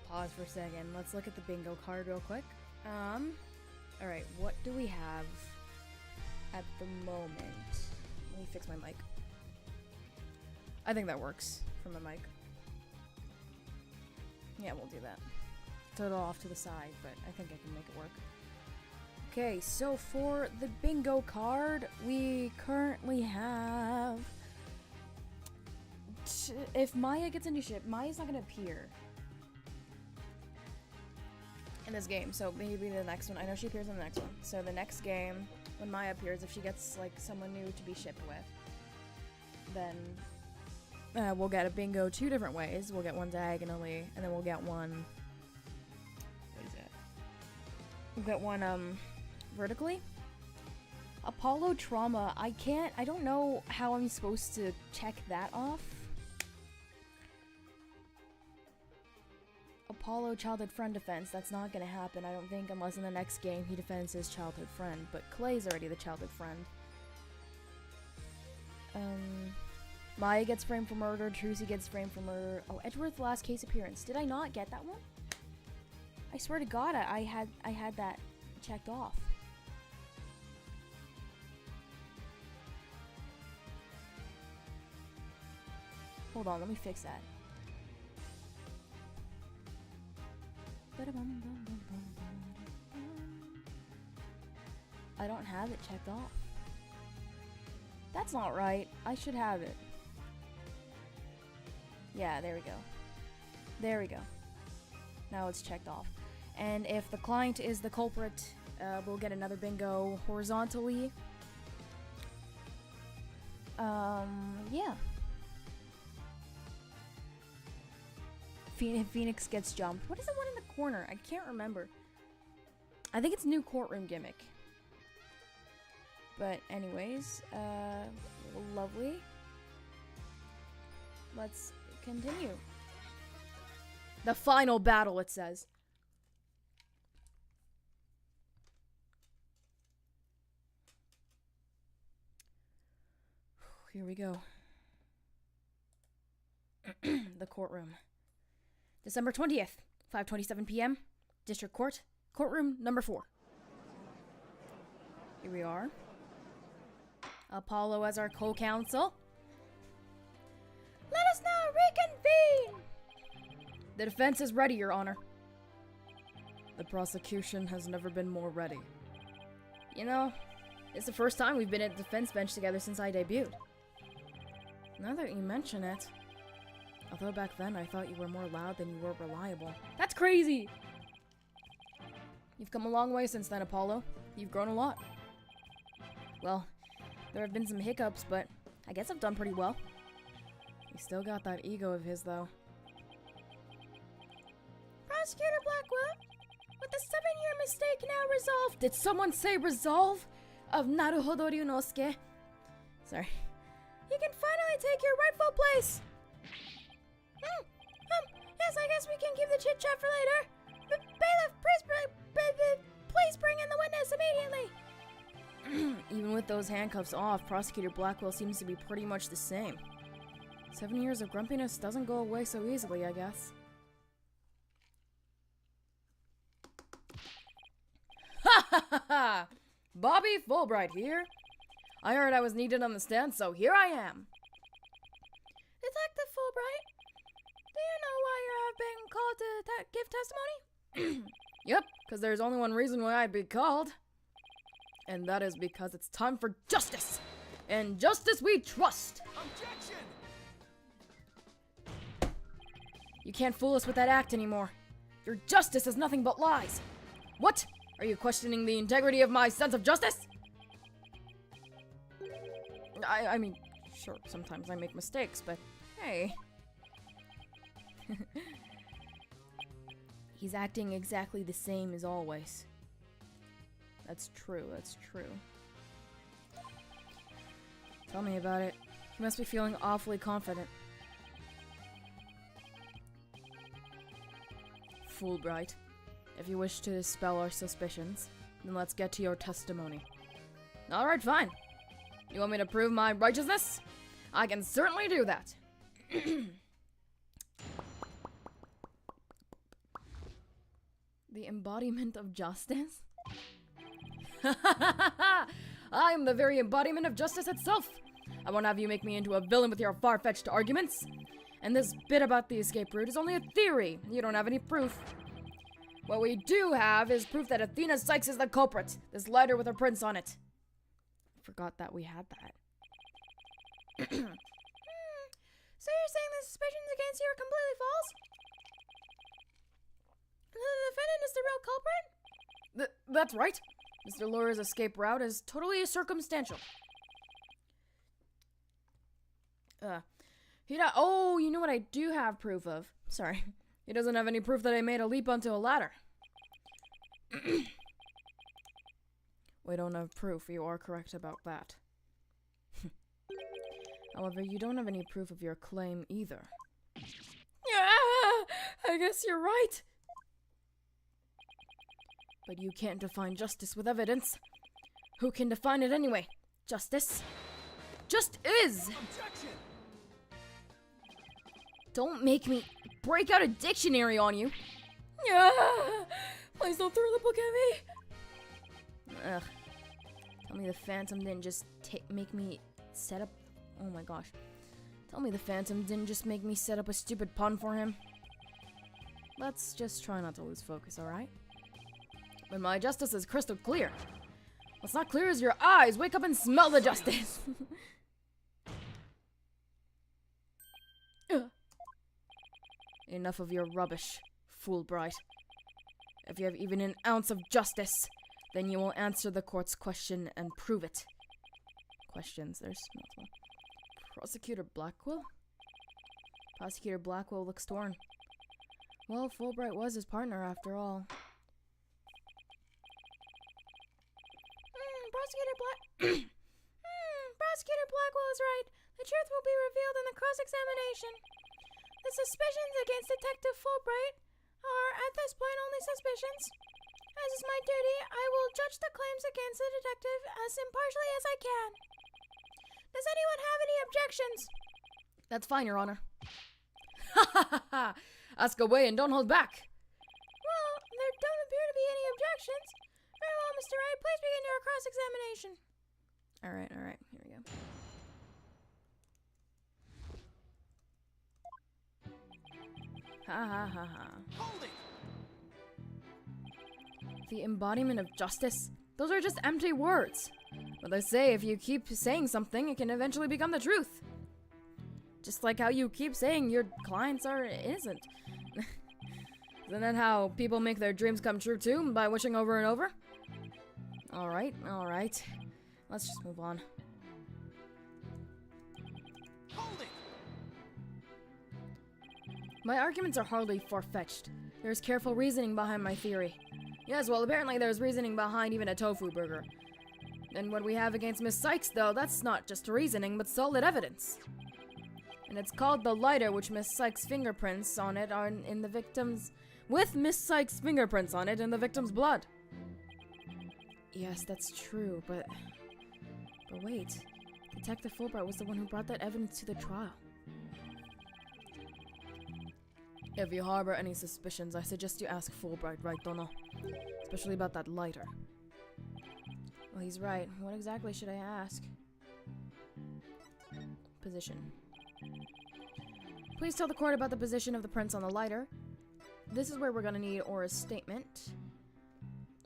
pause for a second. Let's look at the bingo card real quick. Alright, what do we have at the moment? Let me fix my mic. I think that works for my mic. Yeah, we'll do that. Throw it off to the side, but I think I can make it work. Okay, so for the bingo card, we currently have... If Maya gets a new ship, Maya's not going to appear in this game, so maybe the next one. I know she appears in the next one. So the next game, when Maya appears, if she gets, like, someone new to be shipped with, then we'll get a bingo 2 different ways. We'll get one diagonally, and then we'll get one... What is it? We'll get one, vertically. Apollo Trauma, I don't know how I'm supposed to check that off. Apollo childhood friend defense, that's not gonna happen, I don't think, unless in the next game he defends his childhood friend, but Clay's already the childhood friend. Maya gets framed for murder, Trucy gets framed for murder. Oh, Edgeworth's last case appearance. Did I not get that one? I swear to God, I had that checked off. Hold on, let me fix that. I don't have it checked off. That's not right. I should have it. Yeah, there we go. There we go. Now it's checked off. And if the client is the culprit, we'll get another bingo horizontally. Yeah. Phoenix gets jumped. What is the one in the corner? I can't remember. I think it's new courtroom gimmick. But anyways, lovely. Let's continue. The final battle, it says. Here we go. The courtroom. December 20th, 5:27 p.m. District Court, courtroom number 4. Here we are. Apollo as our co-counsel. Let us now reconvene! The defense is ready, Your Honor. The prosecution has never been more ready. You know, it's the first time we've been at the defense bench together since I debuted. Now that you mention it, although back then I thought you were more loud than you were reliable. That's crazy! You've come a long way since then, Apollo. You've grown a lot. Well, there have been some hiccups, but I guess I've done pretty well. He still got that ego of his, though. Prosecutor Blackwell, with the 7-year mistake now resolved. Did someone say resolve? Of Naruhodo Ryunosuke? Sorry. You can finally take your rightful place. Yes, I guess we can keep the chit-chat for later. But bailiff, please bring in the witness immediately. Even with those handcuffs off, Prosecutor Blackwell seems to be pretty much the same. 7 years of grumpiness doesn't go away so easily, I guess. Ha ha ha ha! Bobby Fulbright here. I heard I was needed on the stand, so here I am. Detective Fulbright, do you know why you have been called to give testimony? Yep, because there's only one reason why I'd be called. And that is because it's time for justice. And justice we trust. Objection! You can't fool us with that act anymore. Your justice is nothing but lies. What? Are you questioning the integrity of my sense of justice? I mean, sure, sometimes I make mistakes, but hey. He's acting exactly the same as always. That's true, that's true. Tell me about it. You must be feeling awfully confident. Fulbright, if you wish to dispel our suspicions, then let's get to your testimony. Alright, fine. You want me to prove my righteousness? I can certainly do that. The embodiment of justice? I am the very embodiment of justice itself. I won't have you make me into a villain with your far-fetched arguments. And this bit about the escape route is only a theory. You don't have any proof. What we do have is proof that Athena Sykes is the culprit. This lighter with her prints on it. I forgot that we had that. So you're saying the suspicions against you are completely false? The defendant is the real culprit? That's right. Mr. Laura's escape route is totally circumstantial. Oh, you know what I do have proof of? Sorry. He doesn't have any proof that I made a leap onto a ladder. We don't have proof. You are correct about that. However, you don't have any proof of your claim either. Yeah, I guess you're right. But you can't define justice with evidence. Who can define it anyway? Justice? Just is! Objection! Don't make me break out a dictionary on you. Yeah, please don't throw the book at me. Ugh. Tell me the Phantom didn't just make me set up... Oh my gosh. Tell me the Phantom didn't just make me set up a stupid pun for him. Let's just try not to lose focus, alright? But my justice is crystal clear. What's not clear is your eyes. Wake up and smell the justice. Enough of your rubbish, Fulbright. If you have even an ounce of justice, then you will answer the court's question and prove it. Questions, there's multiple. Prosecutor Blackwell? Prosecutor Blackwell looks torn. Well, Fulbright was his partner after all. Prosecutor Blackwell is right. The truth will be revealed in the cross-examination. The suspicions against Detective Fulbright are, at this point, only suspicions. As is my duty, I will judge the claims against the detective as impartially as I can. Does anyone have any objections? That's fine, Your Honor. Ha ha ha ha! Ask away and don't hold back. Well, there don't appear to be any objections. Very well, Mr. Wright, please begin your cross-examination. Alright, here we go. Ha ha ha ha. Hold it! The embodiment of justice? Those are just empty words. But they say if you keep saying something, it can eventually become the truth. Just like how you keep saying your clients are innocent. Isn't that how people make their dreams come true too, by wishing over and over? Alright. Let's just move on. Hold it! My arguments are hardly far-fetched. There's careful reasoning behind my theory. Yes, well, apparently there's reasoning behind even a tofu burger. And what we have against Miss Sykes, though, that's not just reasoning, but solid evidence. And it's called the lighter, which Miss Sykes' fingerprints on it are in the victim's... With Miss Sykes' fingerprints on it in the victim's blood. Yes, that's true, but wait. Detective Fulbright was the one who brought that evidence to the trial. If you harbor any suspicions, I suggest you ask Fulbright, right, Dono? Especially about that lighter. Well, he's right. What exactly should I ask? Position. Please tell the court about the position of the prints on the lighter. This is where we're gonna need Aura's statement.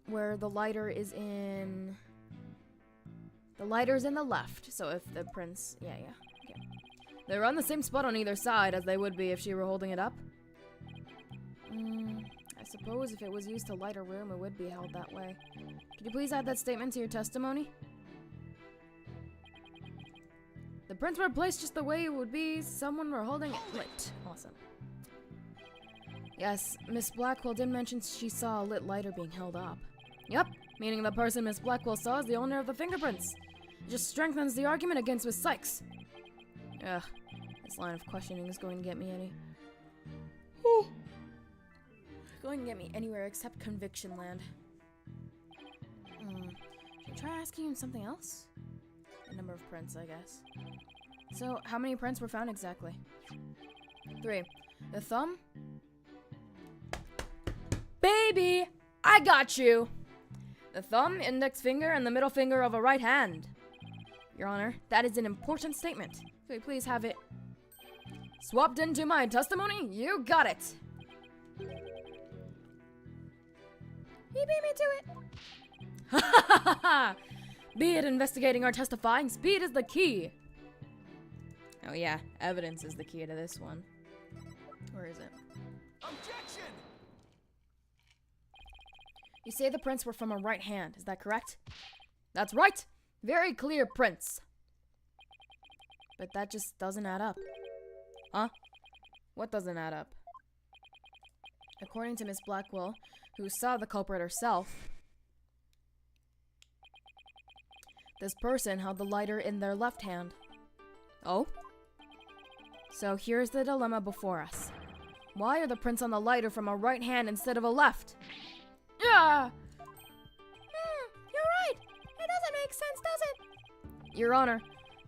Where the lighter is in... The lighter's in the left, so if the prints... Yeah, okay. They're on the same spot on either side as they would be if she were holding it up. I suppose if it was used to light a room, it would be held that way. Could you please add that statement to your testimony? The prints were placed just the way it would be someone were holding it lit. Awesome. Yes, Miss Blackwell did mention she saw a lit lighter being held up. Yep, meaning the person Miss Blackwell saw is the owner of the fingerprints. It just strengthens the argument against Miss Sykes. Ugh, this line of questioning is going to get me going to get me anywhere except conviction land. Should I try asking him something else? A number of prints, I guess. So, how many prints were found exactly? 3. The thumb? Baby! I got you! The thumb, index finger, and the middle finger of a right hand. Your Honor, that is an important statement. Could we please have it swapped into my testimony? You got it! He beat me to it. Ha ha ha ha! Be it investigating or testifying, speed is the key! Oh yeah, evidence is the key to this one. Where is it? Objection! You say the prints were from a right hand, is that correct? That's right! Very clear prints. But that just doesn't add up. Huh? What doesn't add up? According to Miss Blackwell, who saw the culprit herself, this person held the lighter in their left hand. Oh? So here's the dilemma before us. Why are the prints on the lighter from a right hand instead of a left? Yeah! You're right. It doesn't make sense, does it? Your Honor,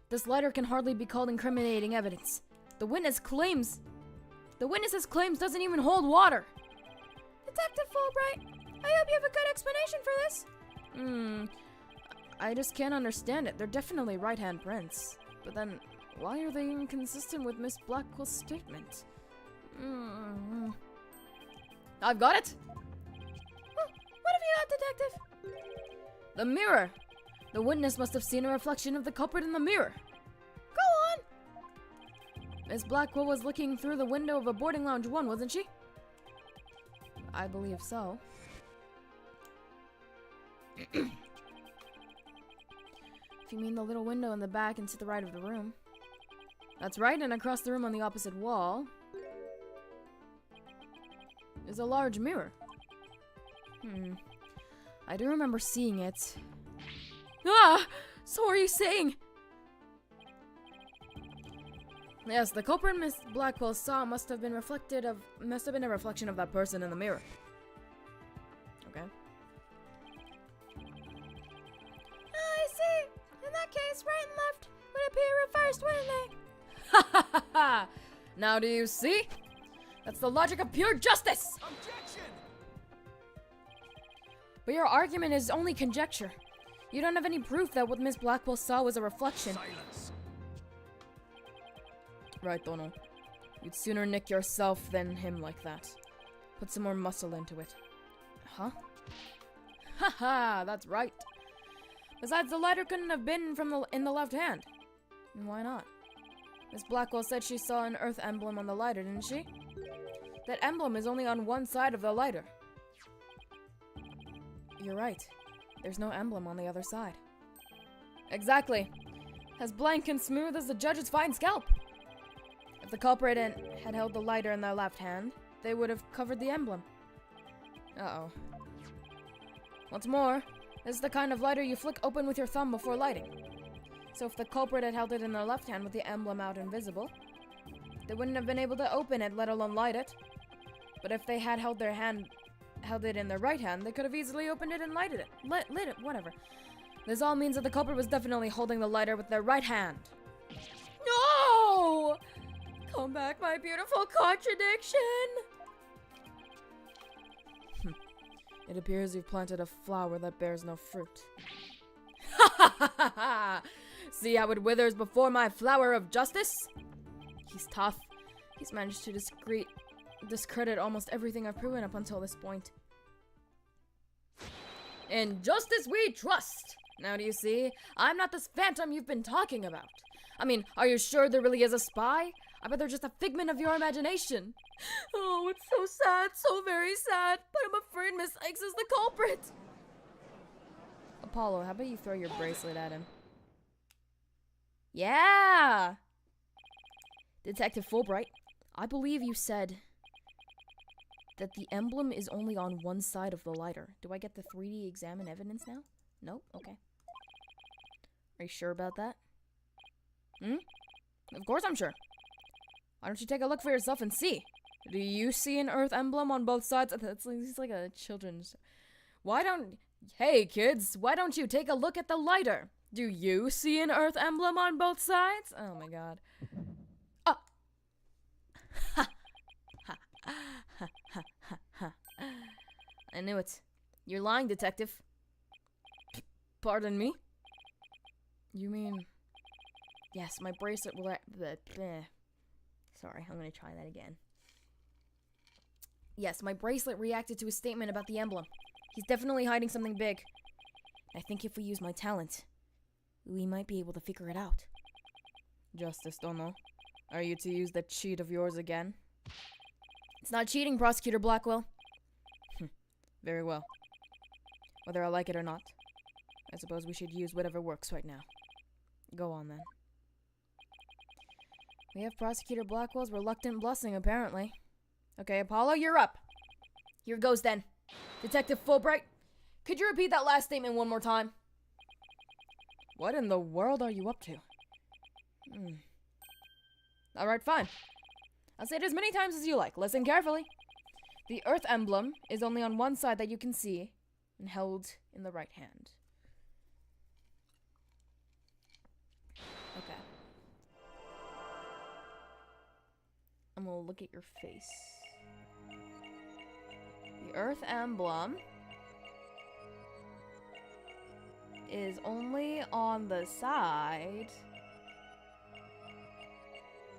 this lighter can hardly be called incriminating evidence. The witness's claims doesn't even hold water. Detective Fulbright, I hope you have a good explanation for this. I just can't understand it. They're definitely right-hand prints. But then, why are they inconsistent with Miss Blackwell's statement? I've got it! What have you got, Detective? The mirror! The witness must have seen a reflection of the culprit in the mirror. Go on. Miss Blackwell was looking through the window of a boarding lounge 1, wasn't she? I believe so. If you mean the little window in the back and to the right of the room. That's right, and across the room on the opposite wall is a large mirror. I do remember seeing it. Ah! So are you saying? Yes, the culprit Miss Blackwell saw must have been a reflection of that person in the mirror. Okay. I see. In that case, right and left would appear reversed, wouldn't they? Ha ha ha ha! Now do you see? That's the logic of pure justice! Objection! But your argument is only conjecture. You don't have any proof that what Miss Blackwell saw was a reflection. Silence. Right, Donald. You'd sooner nick yourself than him like that. Put some more muscle into it. Huh? Haha, that's right. Besides, the lighter couldn't have been in the left hand. And why not? Miss Blackwell said she saw an Earth emblem on the lighter, didn't she? That emblem is only on one side of the lighter. You're right. There's no emblem on the other side. Exactly. As blank and smooth as the judge's fine scalp. If the culprit had held the lighter in their left hand, they would have covered the emblem. Uh-oh. What's more, this is the kind of lighter you flick open with your thumb before lighting. So if the culprit had held it in their left hand with the emblem out and visible, they wouldn't have been able to open it, let alone light it. But if they had held it in their right hand, they could have easily opened it and lighted it. Lit it, whatever. This all means that the culprit was definitely holding the lighter with their right hand. No! Come back, my beautiful contradiction! It appears you've planted a flower that bears no fruit. Ha ha ha ha ha! See how it withers before my flower of justice? He's tough. He's managed to discredit almost everything I've proven up until this point. In justice we trust! Now do you see? I'm not this phantom you've been talking about. I mean, are you sure there really is a spy? I bet they're just a figment of your imagination. Oh, it's so sad, so very sad. But I'm afraid Miss X is the culprit. Apollo, how about you throw your bracelet at him? Yeah! Detective Fulbright, I believe you said that the emblem is only on one side of the lighter. Do I get the 3D examine evidence now? Nope? Okay. Are you sure about that? Of course I'm sure. Why don't you take a look for yourself and see? Do you see an Earth emblem on both sides? It's like a children's... Hey kids, why don't you take a look at the lighter? Do you see an Earth emblem on both sides? Oh my god. Oh! Ha! Ha! Ha! Ha! Ha! Ha! I knew it. You're lying, detective. Pardon me? You mean... Yes, my bracelet will... Sorry, I'm gonna try that again. Yes, my bracelet reacted to his statement about the emblem. He's definitely hiding something big. I think if we use my talent, we might be able to figure it out. Justice, Dono. Are you to use that cheat of yours again? It's not cheating, Prosecutor Blackwell. Very well. Whether I like it or not, I suppose we should use whatever works right now. Go on, then. We have Prosecutor Blackwell's reluctant blessing, apparently. Okay, Apollo, you're up. Here goes, then. Detective Fulbright, could you repeat that last statement one more time? What in the world are you up to? Alright, fine. I'll say it as many times as you like. Listen carefully. The Earth emblem is only on one side that you can see, and held in the right hand. Okay. I'm gonna look at your face. The Earth emblem is only on the side.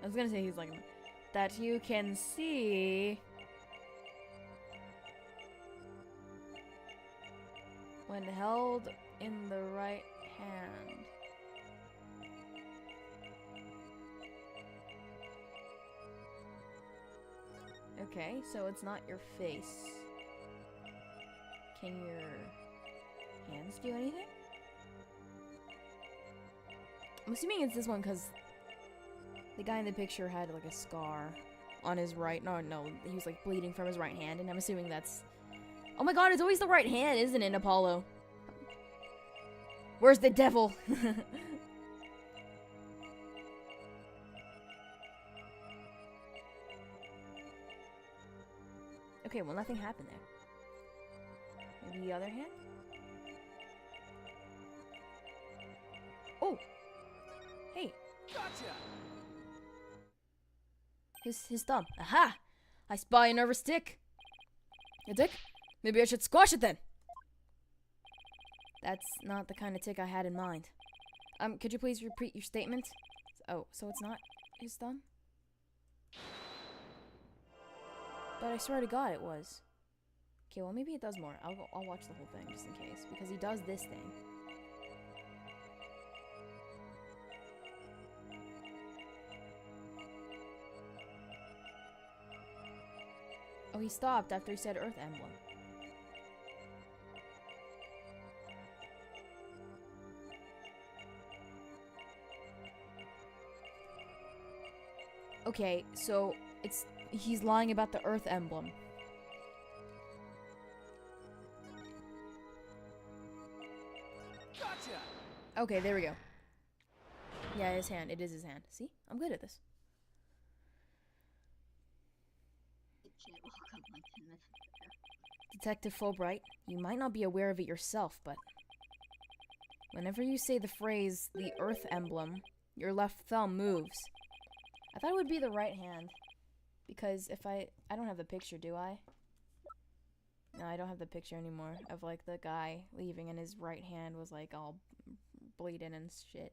I was gonna say he's like that you can see when held in the right hand. Okay, so it's not your face. Can your hands do anything? I'm assuming it's this one because the guy in the picture had like a scar on his right. No, he was like bleeding from his right hand, and I'm assuming that's. Oh my god, it's always the right hand, isn't it, Apollo? Where's the devil? Okay, well, nothing happened there. Maybe the other hand? Oh! Hey! Gotcha! His thumb. Aha! I spy a nervous tick. A tick? Maybe I should squash it then. That's not the kind of tick I had in mind. Could you please repeat your statement? Oh, so it's not his thumb? But I swear to God it was. Okay, well maybe it does more. I'll watch the whole thing just in case. Because he does this thing. Oh, he stopped after he said Earth Emblem. Okay, so he's lying about the Earth Emblem. Gotcha! Okay, there we go. Yeah, his hand. It is his hand. See? I'm good at this. Detective Fulbright, you might not be aware of it yourself, but whenever you say the phrase, the Earth Emblem, your left thumb moves. I thought it would be the right hand, because if I don't have the picture, do I? No, I don't have the picture anymore of, like, the guy leaving and his right hand was, like, all bleeding and shit.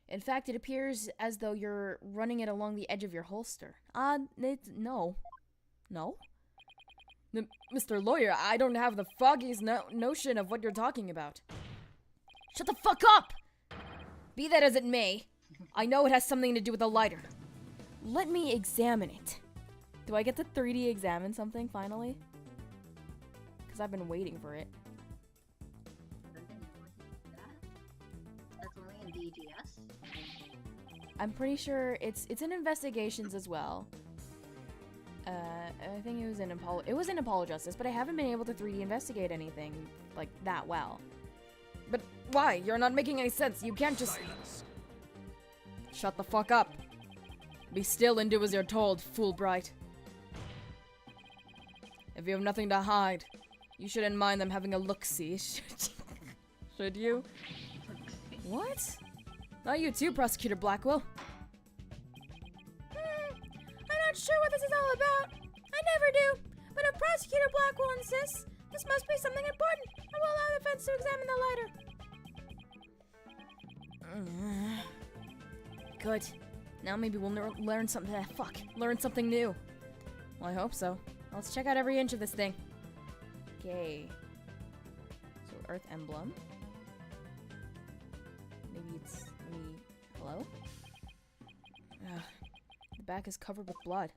In fact, it appears as though you're running it along the edge of your holster. No. No? Mr. Lawyer, I don't have the foggiest notion of what you're talking about. Shut the fuck up! Be that as it may, I know it has something to do with the lighter. Let me examine it. Do I get to 3D examine something, finally? Because I've been waiting for it. That's only in DGS? I'm pretty sure it's in investigations as well. I think it was in Apollo Justice, but I haven't been able to 3D investigate anything, like, that well. But why? You're not making any sense. You can't just... Silence. Shut the fuck up. Be still and do as you're told, Fulbright. If you have nothing to hide, you shouldn't mind them having a look-see, should you? What? Not you too, Prosecutor Blackwell. I'm not sure what this is all about. I never do. But if Prosecutor Blackwell insists, the This must be something important. I will allow the fence to examine the lighter. Good. Now maybe we'll learn something. Learn something new. Well, I hope so. Let's check out every inch of this thing. Okay. So, Earth emblem. Maybe it's hello? The back is covered with blood.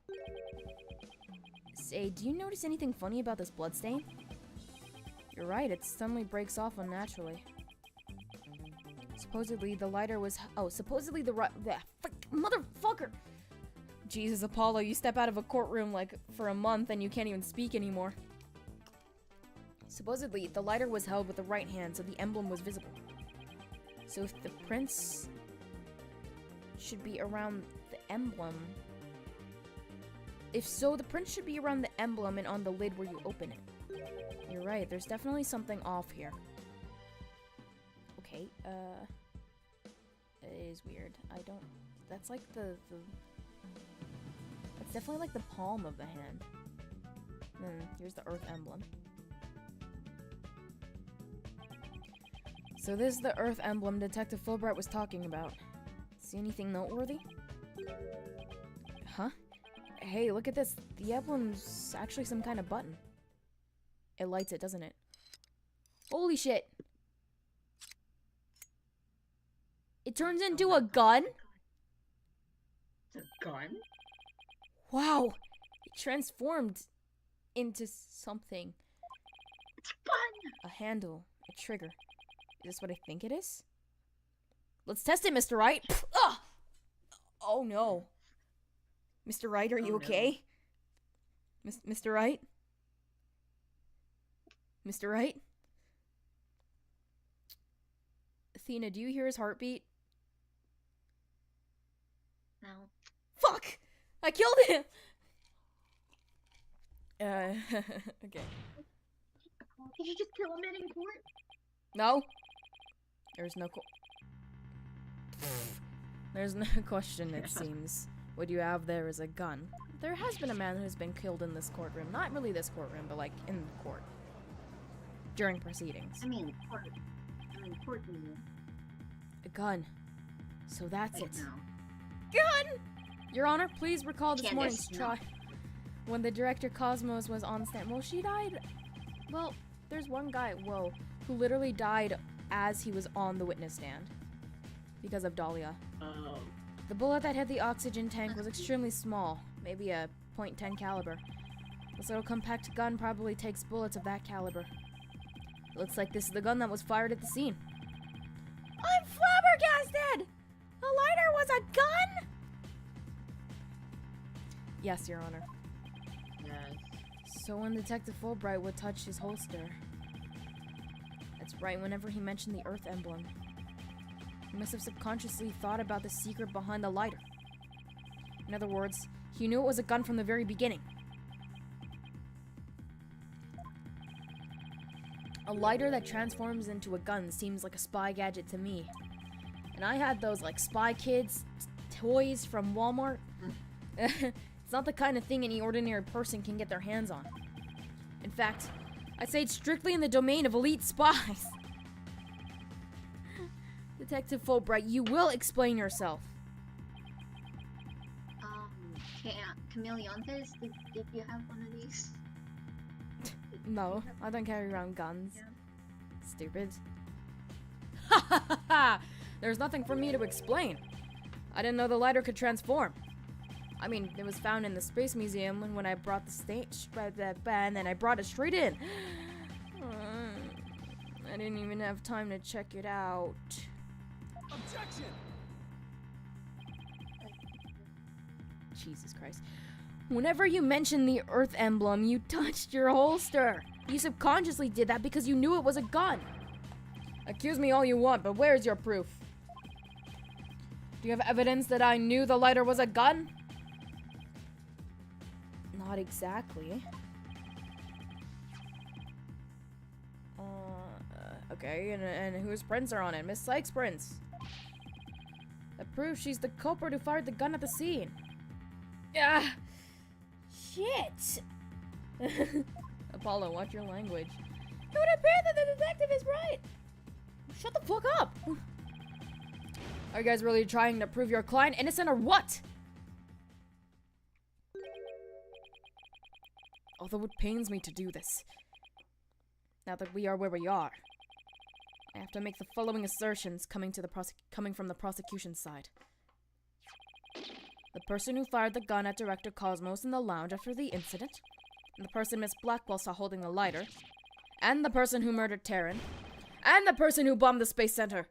Say, do you notice anything funny about this blood stain? You're right, it suddenly breaks off unnaturally. Supposedly the lighter was. Oh, supposedly the motherfucker! Jesus, Apollo, you step out of a courtroom like for a month and you can't even speak anymore. Supposedly the lighter was held with the right hand, so the emblem was visible. So if the prince should be around the emblem. If so, the prince should be around the emblem and on the lid where you open it. You're right, there's definitely something off here. Okay, it is weird. I don't. That's like the. That's definitely like the palm of the hand. Here's the Earth emblem. So this is the Earth emblem Detective Fulbright was talking about. See anything noteworthy? Huh? Hey, look at this. The emblem's actually some kind of button. It lights it, doesn't it? Holy shit! It turns into a gun? It's a gun? Wow! It transformed into something. It's fun! A handle. A trigger. Is this what I think it is? Let's test it, Mr. Wright! Ugh! Oh no. Mr. Wright, are you okay? Mr. Wright? Mr. Wright? Athena, do you hear his heartbeat? No. Fuck! I killed him! Okay. Did you just kill a man in court? No. There's no There's no question, it seems. What you have there is a gun. There has been a man who's been killed in this courtroom. Not really this courtroom, but like in court. During proceedings. I mean, court. A gun. So that's it. No. Gun! Your Honor, please recall this Candace, morning's no. trial. When the director Cosmos was on stand. Well, she died. Well, there's one guy, who literally died as he was on the witness stand. Because of Dahlia. Oh. The bullet that hit the oxygen tank was extremely small, maybe a .10 caliber. This little compact gun probably takes bullets of that caliber. Looks like this is the gun that was fired at the scene. I'm flabbergasted! The lighter was a gun? Yes, Your Honor. Yes. So when Detective Fulbright would touch his holster. That's right, whenever he mentioned the Earth emblem. He must have subconsciously thought about the secret behind the lighter. In other words, he knew it was a gun from the very beginning. A lighter that transforms into a gun seems like a spy gadget to me. And I had those like Spy Kids toys from Walmart. It's not the kind of thing any ordinary person can get their hands on. In fact, I'd say it's strictly in the domain of elite spies. Detective Fulbright, you will explain yourself. Chameleontes, did you have one of these? No, I don't carry around guns. Yeah. Stupid. Ha ha ha ha! There's nothing for me to explain. I didn't know the lighter could transform. I mean, it was found in the Space Museum when I brought the stage, and then I brought it straight in. I didn't even have time to check it out. Objection! Jesus Christ. Whenever you mentioned the Earth emblem, you touched your holster. You subconsciously did that because you knew it was a gun. Accuse me all you want, but where's your proof? Do you have evidence that I knew the lighter was a gun? Not exactly. Okay, and whose prints are on it? Miss Sykes' prints. That proves she's the culprit who fired the gun at the scene. Ah! Shit! Apollo, watch your language. would appear that the detective is right. Shut the fuck up! Are you guys really trying to prove your client innocent or what? Although it pains me to do this, now that we are where we are, I have to make the following assertions coming from the prosecution side. The person who fired the gun at Director Cosmos in the lounge after the incident, and the person Miss Blackwell saw holding the lighter, and the person who murdered Taryn, and the person who bombed the Space Center,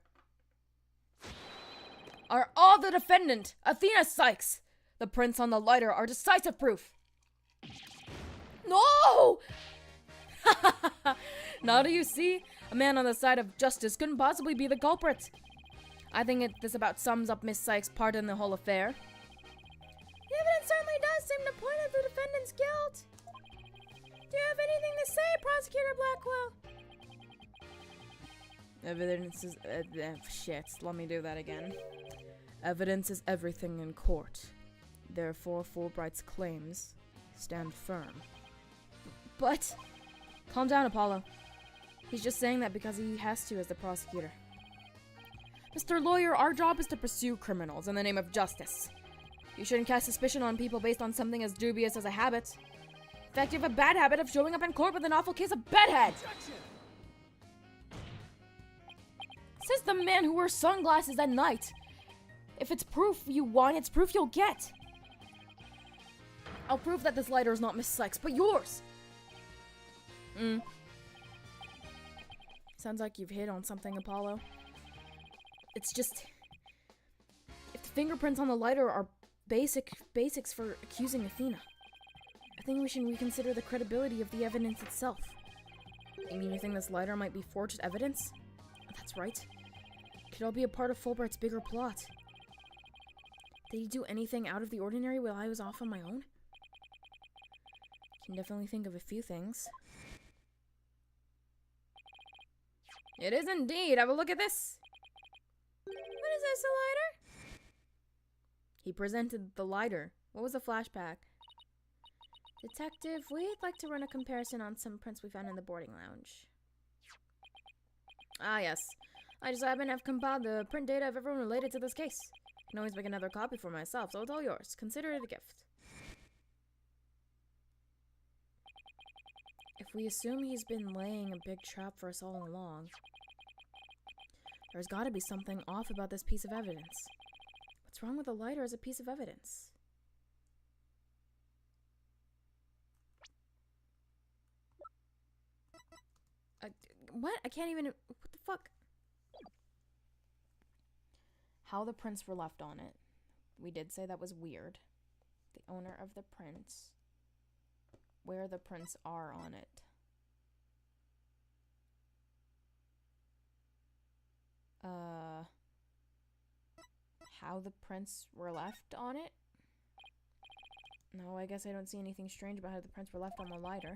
are all the defendant, Athena Sykes. The prints on the lighter are decisive proof. No! Now do you see? A man on the side of justice couldn't possibly be the culprit. I think this about sums up Miss Sykes' part in the whole affair. The evidence certainly does seem to point at the defendant's guilt. Do you have anything to say, Prosecutor Blackwell? Evidence is... shit, let me do that again. Evidence is everything in court. Therefore, Fulbright's claims stand firm. But... Calm down, Apollo. He's just saying that because he has to as the prosecutor. Mr. Lawyer, our job is to pursue criminals in the name of justice. You shouldn't cast suspicion on people based on something as dubious as a habit. In fact, you have a bad habit of showing up in court with an awful case of bedhead! Objection! Says the man who wears sunglasses at night. If it's proof you want, it's proof you'll get. I'll prove that this lighter is not Miss Sykes, but yours! Sounds like you've hit on something, Apollo. It's just... If the fingerprints on the lighter are basics for accusing Athena, I think we should reconsider the credibility of the evidence itself. You mean you think this lighter might be forged evidence? That's right. It could all be a part of Fulbright's bigger plot. Did he do anything out of the ordinary while I was off on my own? Can definitely think of a few things. It is indeed. Have a look at this. What is this, a lighter? He presented the lighter. What was the flashback? Detective, we'd like to run a comparison on some prints we found in the boarding lounge. Ah, yes. I just happen to have compiled the print data of everyone related to this case. I can always make another copy for myself, so it's all yours. Consider it a gift. If we assume he's been laying a big trap for us all along, there's gotta be something off about this piece of evidence. What's wrong with the lighter as a piece of evidence? What? I can't even... What the fuck? How the prints were left on it. We did say that was weird. The owner of the prints. Where the prints are on it. How the prints were left on it? No, I guess I don't see anything strange about how the prints were left on the lighter.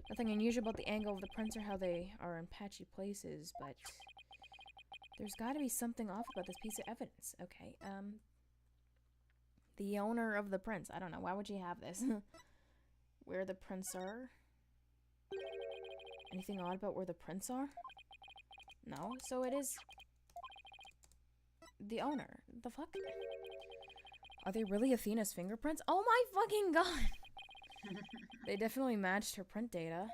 Nothing unusual about the angle of the prints or how they are in patchy places, but there's gotta be something off about this piece of evidence. Okay, the owner of the prints. I don't know, why would you have this? Where the prints are? Anything odd about where the prints are? No, so it is the owner. The fuck? Are they really Athena's fingerprints? Oh my fucking god! They definitely matched her print data.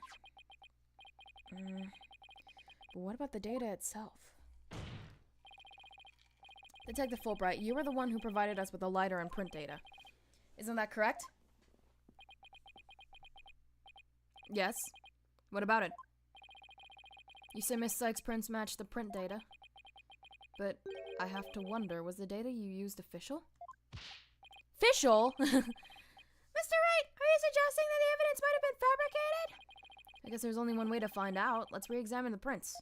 But what about the data itself? Detective Fulbright, you were the one who provided us with the lighter and print data. Isn't that correct? Yes. What about it? You say Miss Sykes' prints match the print data. But I have to wonder, was the data you used official? Official? Mr. Wright, are you suggesting that the evidence might have been fabricated? I guess there's only one way to find out. Let's re-examine the prints.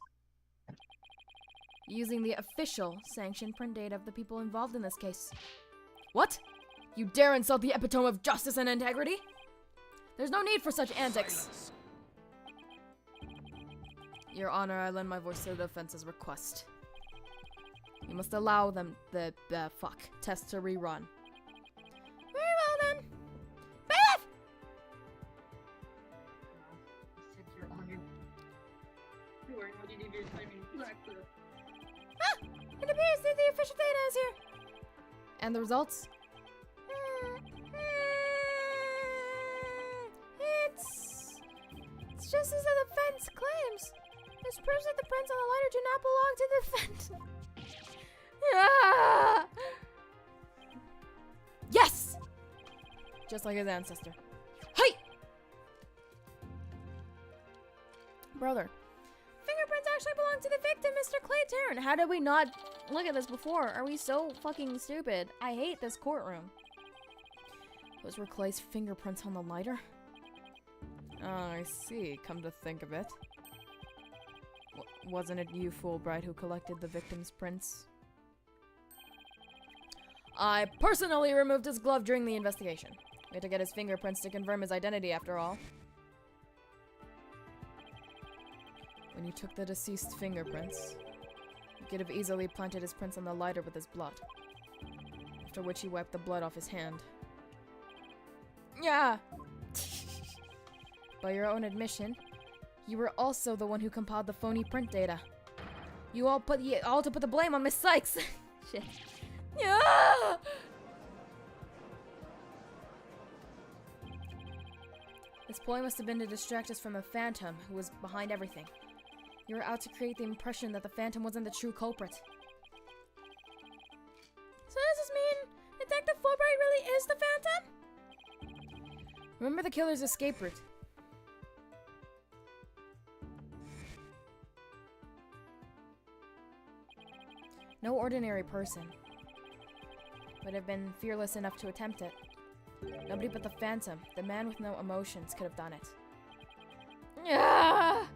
Using the official sanctioned print data of the people involved in this case. What? You dare insult the epitome of justice and integrity? There's no need for such antics. Silence. Your Honor, I lend my voice to the defense's request. You must allow them the test to rerun. Very well then. Bailiff! Said Your Honor. Court. What did you do? I mean, Blackbird. Ah! It appears that the official data is here. And the results? It's just as the defense claims. This proves that the prints on the lighter do not belong to the defense. Ah! Yes! Just like his ancestor. Hey! Brother. Fingerprints actually belong to the victim, Mr. Clay Tarrant. How did we not look at this before? Are we so fucking stupid? I hate this courtroom. Those were Clay's fingerprints on the lighter? Oh, I see. Come to think of it. Wasn't it you, Fulbright, who collected the victim's prints? I personally removed his glove during the investigation. We had to get his fingerprints to confirm his identity, after all. When you took the deceased's fingerprints, you could have easily planted his prints on the lighter with his blood. After which he wiped the blood off his hand. Yeah! By your own admission, you were also the one who compiled the phony print data. You all put the blame on Miss Sykes. Shit. Yeah! This ploy must have been to distract us from the Phantom, who was behind everything. You were out to create the impression that the Phantom wasn't the true culprit. So does this mean Detective Fulbright really is the Phantom? Remember the killer's escape route. No ordinary person would have been fearless enough to attempt it. Nobody but the Phantom, the man with no emotions, could have done it. Yeah!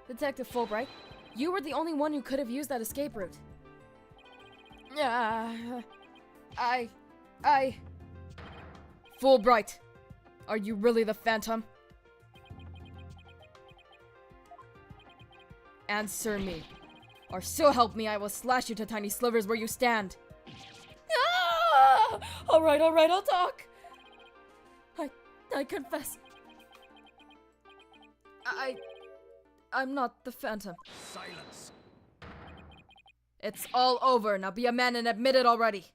Detective Fulbright, you were the only one who could have used that escape route. Yeah. Fulbright, are you really the Phantom? Answer me, or so help me, I will slash you to tiny slivers where you stand. Ah! Alright, I'll talk. I confess. I'm not the Phantom. Silence. It's all over. Now be a man and admit it already.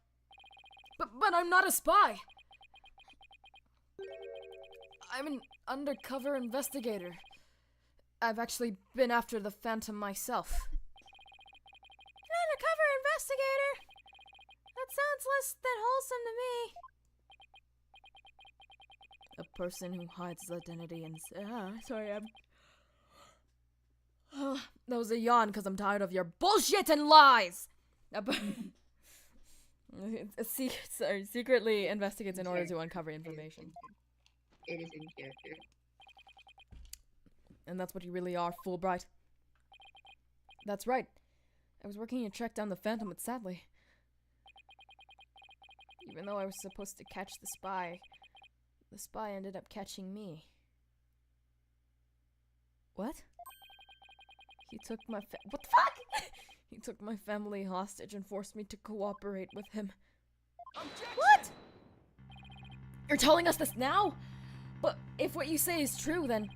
But I'm not a spy. I'm an undercover investigator. I've actually been after the Phantom myself. An undercover investigator? That sounds less than wholesome to me. A person who hides his identity and... sorry, that was a yawn because I'm tired of your bullshit and lies! Secretly investigates in order to uncover information. It is in character. And that's what you really are, Fulbright. That's right. I was working to track down the Phantom, but sadly... even though I was supposed to catch the spy ended up catching me. What? He took my what the fuck? He took my family hostage and forced me to cooperate with him. Objection! What? You're telling us this now? But if what you say is true, then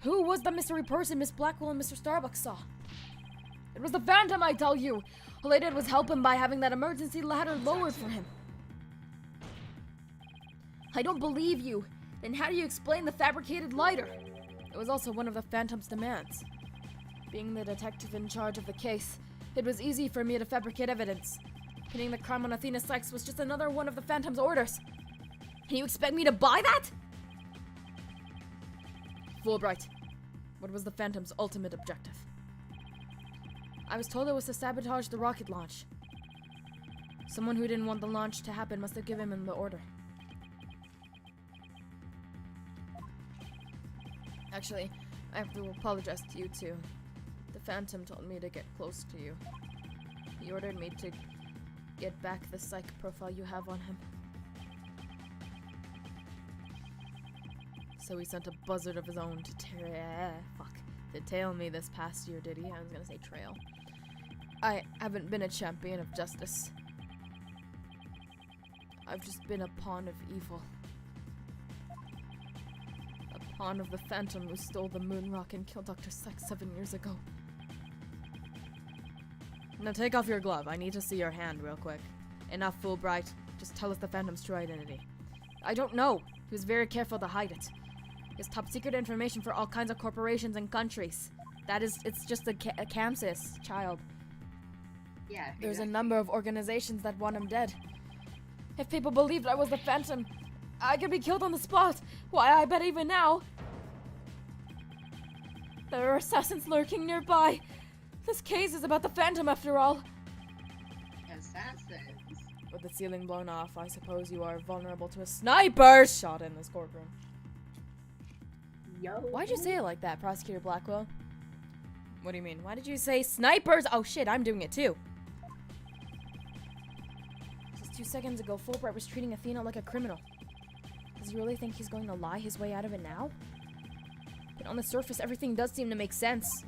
who was the mystery person Miss Blackwell and Mr. Starbucks saw? It was the Phantom, I tell you! All I did was help him by having that emergency ladder lowered for him. I don't believe you. Then how do you explain the fabricated lighter? It was also one of the Phantom's demands. Being the detective in charge of the case, it was easy for me to fabricate evidence. Pinning the crime on Athena Sykes was just another one of the Phantom's orders. And you expect me to buy that? Fulbright, what was the Phantom's ultimate objective? I was told it was to sabotage the rocket launch. Someone who didn't want the launch to happen must have given him the order. Actually, I have to apologize to you too. The Phantom told me to get close to you. He ordered me to get back the psych profile you have on him. So he sent a buzzard of his own to tail me this past year, did he? I was gonna say trail. I haven't been a champion of justice. I've just been a pawn of evil. A pawn of the Phantom who stole the moon rock and killed Dr. Sex 7 years ago. Now take off your glove. I need to see your hand real quick. Enough, Fulbright. Just tell us the Phantom's true identity. I don't know. He was very careful to hide it. He has top secret information for all kinds of corporations and countries. It's just a Kansas child. Yeah. There's a exactly. number of organizations that want him dead. If people believed I was the Phantom, I could be killed on the spot. Why, I bet even now there are assassins lurking nearby. This case is about the Phantom after all. Assassins. With the ceiling blown off, I suppose you are vulnerable to a sniper shot in this courtroom. Yo. Why'd you say it like that, Prosecutor Blackwell? What do you mean? Why did you say snipers? Oh shit, I'm doing it too. Just 2 seconds ago, Fulbright was treating Athena like a criminal. Does he really think he's going to lie his way out of it now? But on the surface, everything does seem to make sense.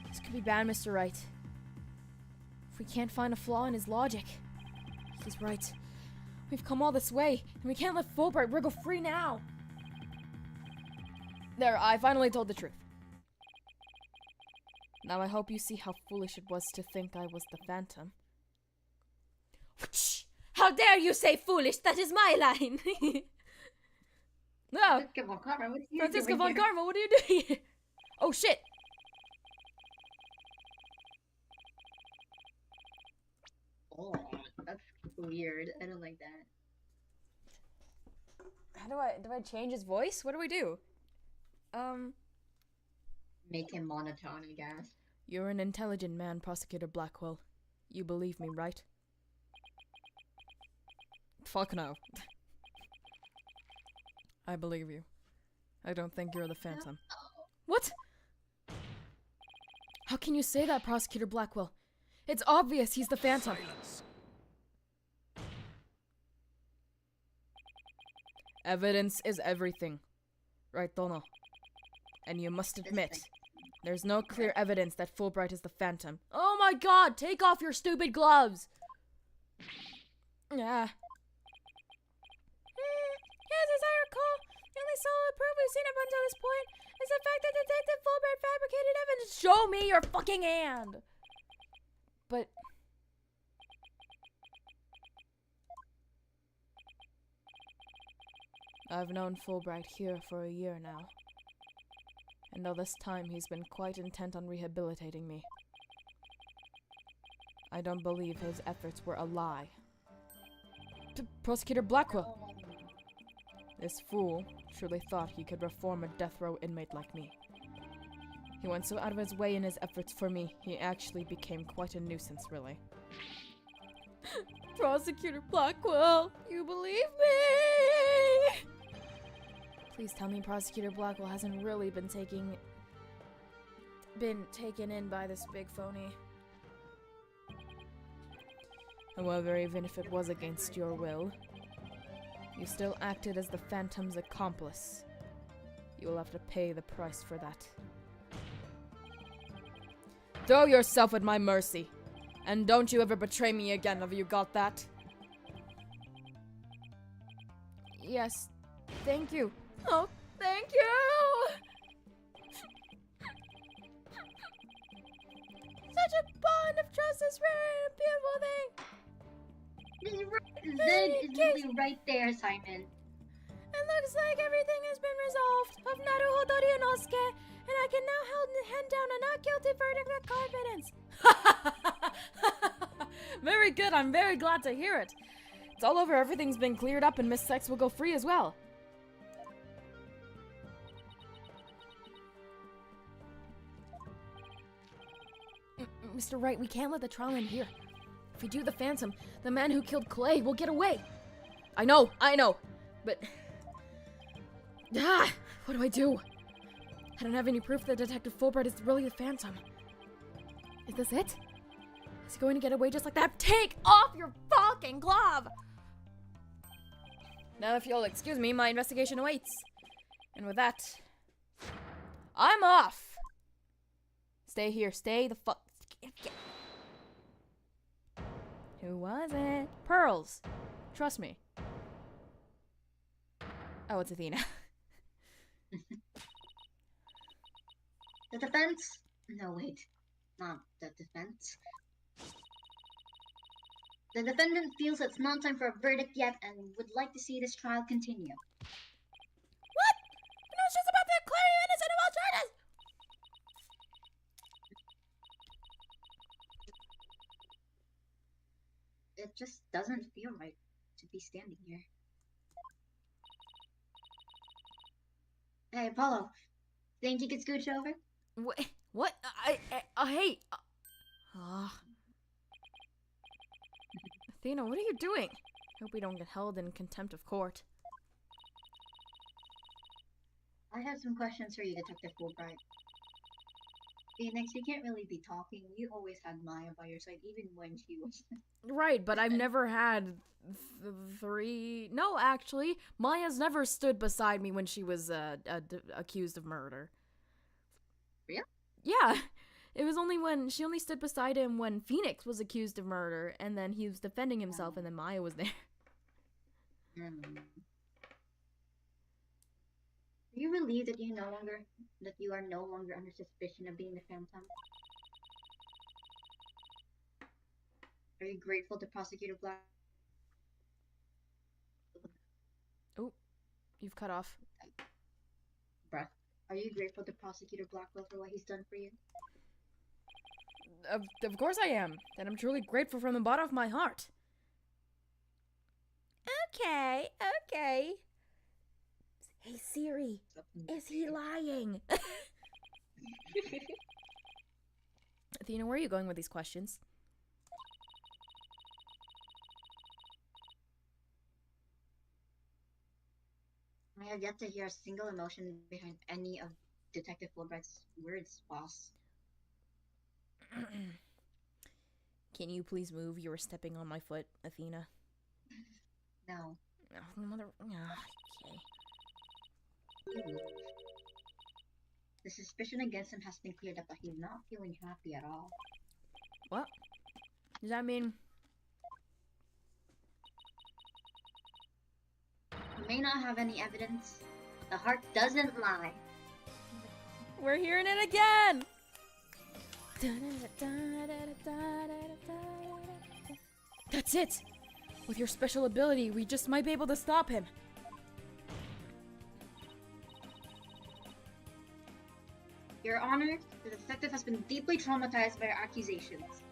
This could be bad, Mr. Wright. If we can't find a flaw in his logic. He's right. We've come all this way, and we can't let Fulbright wriggle free now. There, I finally told the truth. Now I hope you see how foolish it was to think I was the Phantom. How dare you say foolish? That is my line. No, Francisca von Karma, what are you Francisca doing von here? Karma, what are you doing here? Oh shit! Oh, that's weird. I don't like that. How do I change his voice? What do we do? Make him monotone, I guess. You're an intelligent man, Prosecutor Blackwell. You believe me, right? Fuck no. I believe you. I don't think you're the Phantom. What? How can you say that, Prosecutor Blackwell? It's obvious he's the Phantom. Silence. Evidence is everything. Right, Dono? And you must admit, there's no clear evidence that Fulbright is the Phantom. Oh my god, take off your stupid gloves! Yeah. Yes, as I recall, the only solid proof we've seen up until this point is the fact that Detective Fulbright fabricated evidence. Show me your fucking hand! But... I've known Fulbright here for a year now. And all this time he's been quite intent on rehabilitating me. I don't believe his efforts were a lie. Prosecutor Blackwell! This fool truly thought he could reform a death row inmate like me. He went so out of his way in his efforts for me, he actually became quite a nuisance, really. Prosecutor Blackwell, you believe me? Please tell me Prosecutor Blackwell hasn't really been taken in by this big phony. However, even if it was against your will, you still acted as the Phantom's accomplice. You will have to pay the price for that. Throw yourself at my mercy. And don't you ever betray me again, have you got that? Yes, thank you. Oh, thank you! Such a bond of trust is rare and a beautiful thing. Zen is really right there, Simon. It looks like everything has been resolved. Of Naruho Dorionosuke, and I can now hand down a not guilty verdict with confidence. Very good, I'm very glad to hear it. It's all over, everything's been cleared up, and Miss Sex will go free as well. Mr. Wright, we can't let the trial end here. If we do, the Phantom, the man who killed Clay, will get away. I know, but... what do I do? I don't have any proof that Detective Fulbright is really the Phantom. Is this it? Is he going to get away just like that? Take off your fucking glove! Now, if you'll excuse me, my investigation awaits. And with that, I'm off! Stay here, stay the fuck... Who was it? Pearls! Trust me. Oh, it's Athena. The defense? No, wait. Not the defense. The defendant feels it's not time for a verdict yet and would like to see this trial continue. What? I was just about to declare you innocent of all charges! It just doesn't feel right to be standing here. Hey, Apollo. Think you could scooch over? What? Hey. Athena, what are you doing? Hope we don't get held in contempt of court. I have some questions for you, Detective Fulbright. Phoenix, you can't really be talking. You always had Maya by your side, even when she was... Right, but I've never had three... No, actually, Maya's never stood beside me when she was accused of murder. Really? Yeah. It was only when... She only stood beside him when Phoenix was accused of murder, and then he was defending himself, and then Maya was there. Are you relieved that you are no longer under suspicion of being the Phantom? Are you grateful to Prosecutor Black? Oh, you've cut off. Breath. Are you grateful to Prosecutor Blackwell for what he's done for you? Of course I am. And I'm truly grateful from the bottom of my heart. Okay. Hey Siri, is he lying? Athena, where are you going with these questions? I have yet to hear a single emotion behind any of Detective Fulbright's words, boss. Can you please move? You were stepping on my foot, Athena. No. Oh, mother... Okay. The suspicion against him has been cleared up, but he's not feeling happy at all. What? Does that mean... You may not have any evidence. The heart doesn't lie. We're hearing it again! That's it! With your special ability, we just might be able to stop him. Your Honor, the detective has been deeply traumatized by your accusations.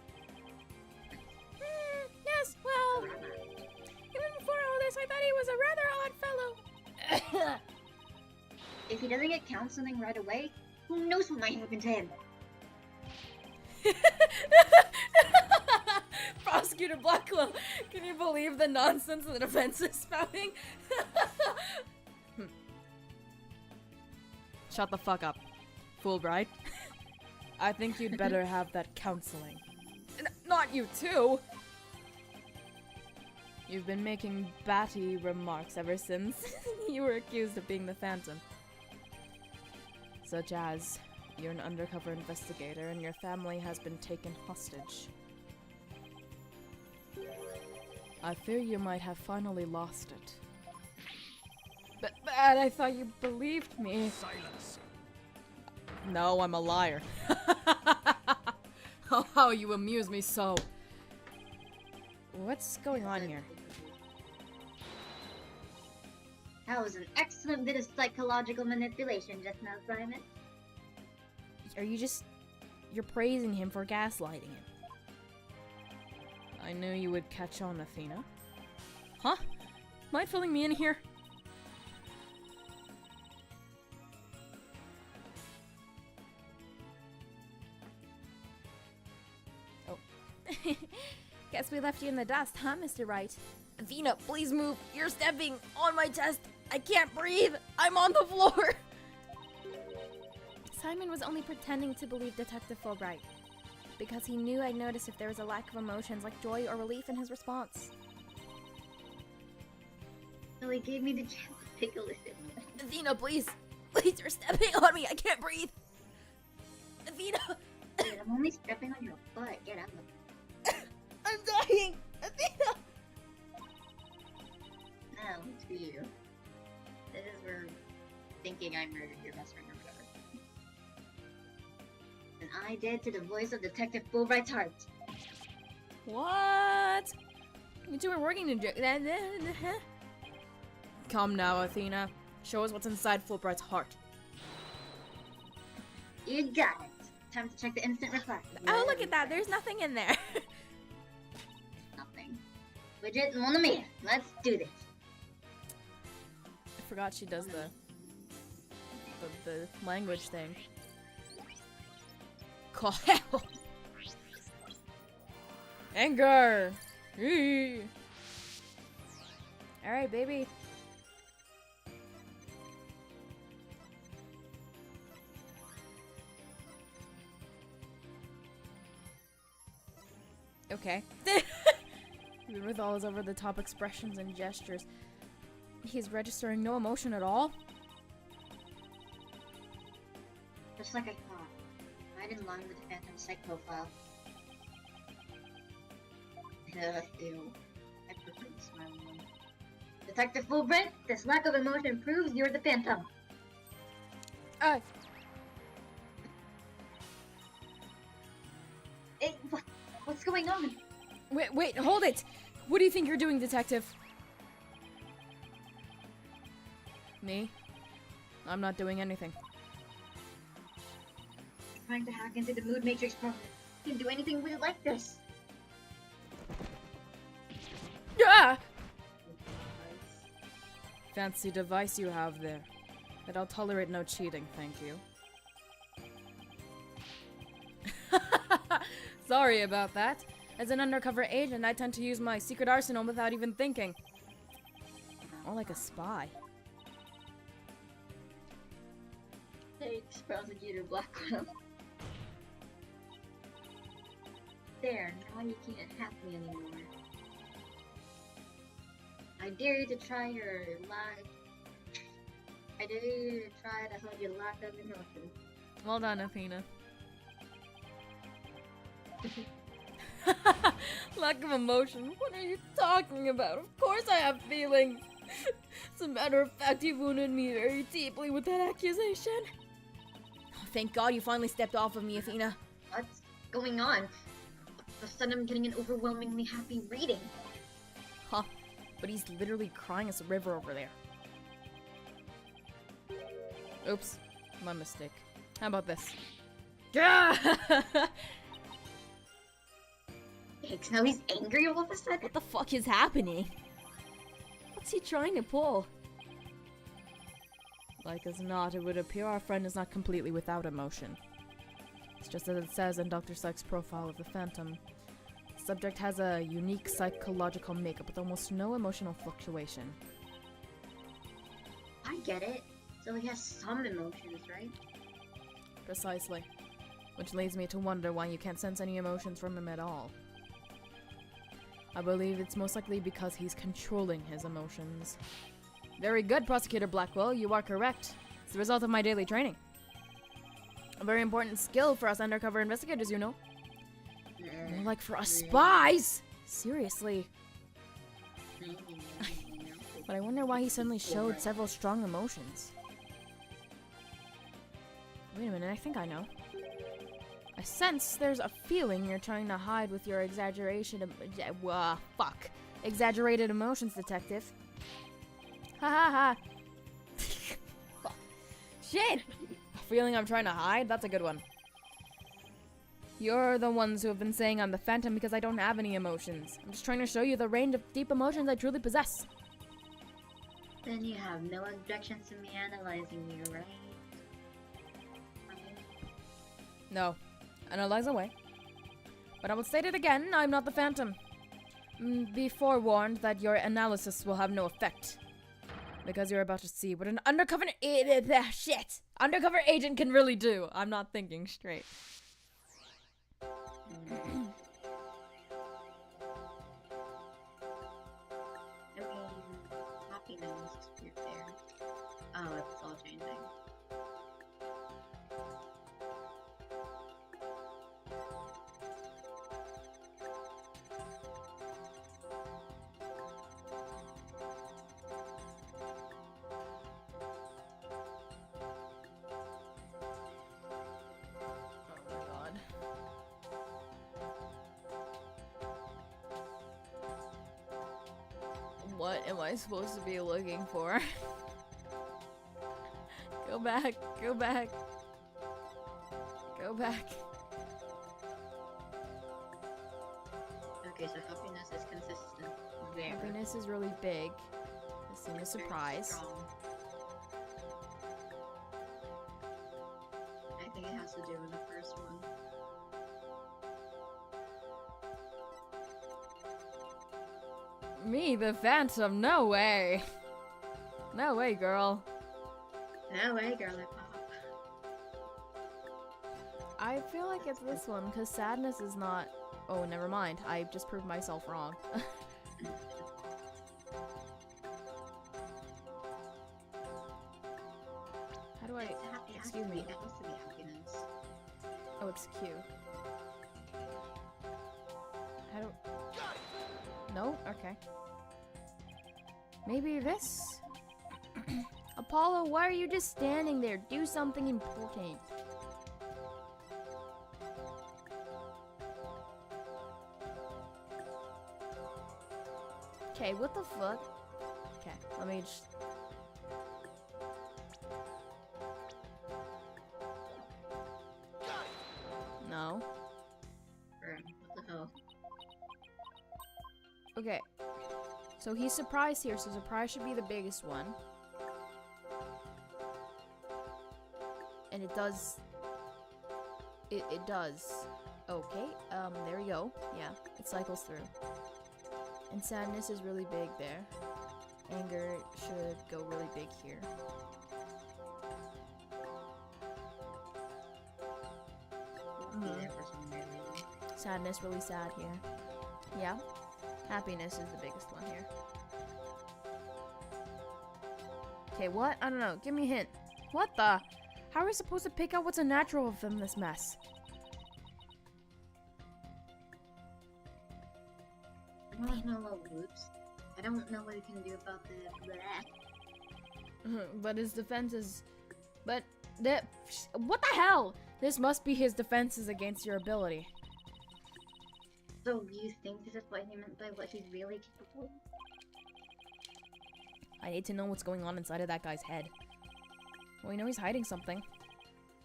Yes, well, even before all this, I thought he was a rather odd fellow. If he doesn't get counseling right away, who knows what might happen to him? Prosecutor Blackwell, can you believe the nonsense the defense is spouting? Shut the fuck up, Fulbright. I think you'd better have that counseling. Not you too! You've been making batty remarks ever since you were accused of being the Phantom. Such as, you're an undercover investigator and your family has been taken hostage. I fear you might have finally lost it. But I thought you believed me. Silence. No, I'm a liar. Oh, how you amuse me so. What's going on here? That was an excellent bit of psychological manipulation just now, Simon. Are you just... You're praising him for gaslighting him. I knew you would catch on, Athena. Huh? Mind filling me in here? Oh. Guess we left you in the dust, huh, Mr. Wright? Athena, please move. You're stepping on my chest. I can't breathe. I'm on the floor. Simon was only pretending to believe Detective Fulbright, because he knew I'd notice if there was a lack of emotions like joy or relief in his response. So he gave me the chance to take a listen. Athena, please. Please, you're stepping on me. I can't breathe. Athena. Dude, I'm only stepping on your foot. Get out of it. I'm dying. Athena. Now, to you. This is where thinking I murdered your best friend or whatever. than I did to the voice of Detective Fulbright's heart. What? You two are working together. Come now, Athena. Show us what's inside Fulbright's heart. You got it. Time to check the instant reply. Oh, look at that. There's nothing in there. Nothing. Widget, mon ami. Let's do this. I forgot she does the language thing. Call hell. Anger. All right, baby. Okay. Even with all his over-the-top expressions and gestures, he's registering no emotion at all. Just like I thought. Right in line with the Phantom Psych profile. Ew. I prefer the smiling one. Detective Fulbright, this lack of emotion proves you're the Phantom. What's going on? Wait, hold it! What do you think you're doing, Detective? Me? I'm not doing anything. Trying to hack into the Mood Matrix program. You can do anything weird like this. Ah! Fancy device you have there. But I'll tolerate no cheating, thank you. Sorry about that. As an undercover agent, I tend to use my secret arsenal without even thinking. More like a spy. Thanks, Prosecutor Blackwell. There, now you can't hack me anymore. I dare you to try your I dare you to try to hide your lack of emotion. Well done, Athena. Lack of emotion? What are you talking about? Of course I have feelings! As a matter of fact, you wounded me very deeply with that accusation. Oh, thank God you finally stepped off of me, Athena. What's going on? All of a sudden I'm getting an overwhelmingly happy reading. Huh. But he's literally crying as a river over there. Oops. My mistake. How about this? Thanks, now he's angry all of a sudden? What the fuck is happening? What's he trying to pull? Like as not, it would appear our friend is not completely without emotion. It's just as it says in Dr. Psych's profile of the Phantom. The subject has a unique psychological makeup with almost no emotional fluctuation. I get it. So he has some emotions, right? Precisely. Which leads me to wonder why you can't sense any emotions from him at all. I believe it's most likely because he's controlling his emotions. Very good, Prosecutor Blackwell. You are correct. It's the result of my daily training. A very important skill for us undercover investigators, you know. More like for us spies! Seriously. But I wonder why he suddenly showed several strong emotions. Wait a minute, I think I know. I sense there's a feeling you're trying to hide with your exaggeration of... exaggerated emotions, Detective. Ha ha ha. Shit! A feeling I'm trying to hide? That's a good one. You're the ones who have been saying I'm the Phantom because I don't have any emotions. I'm just trying to show you the range of deep emotions I truly possess. Then you have no objections to me analyzing you, right? No. Analyze away. But I will state it again, I'm not the Phantom. Be forewarned that your analysis will have no effect. Because you're about to see what an undercover undercover agent can really do. I'm not thinking straight. I mean, happiness is there. Oh, it's all changing. What am I supposed to be looking for? Go back, go back. Go back. Okay, so happiness is consistent. There. Happiness is really big. This thing is surprise. Strong. I think it has to do with the first one. Me, the Phantom, no way. No way, girl. No way, girly pop. I feel like it's this one, because sadness is not... Oh, never mind. I just proved myself wrong. How do I... Excuse me. It has to be happiness. Oh, it's Q. How do... No? Okay. Maybe this? Apollo, why are you just standing there? Do something important. Okay, what the fuck? Okay, let me just... No. What the hell? Okay. So he's surprised here, so surprise should be the biggest one. And it does... It does. Okay, there we go. Yeah, it cycles through. And sadness is really big there. Anger should go really big here. Be there for some weird reason. Sadness really sad here. Yeah. Happiness is the biggest one here. Okay, what? I don't know. Give me a hint. What the? How are we supposed to pick out what's a natural from this mess? I don't know what whoops. I don't know what you can do about the bleh. But his defenses... But... What the hell? This must be his defenses against your ability. So you think this is what he meant by what he's really capable? I need to know what's going on inside of that guy's head. Well, we know he's hiding something.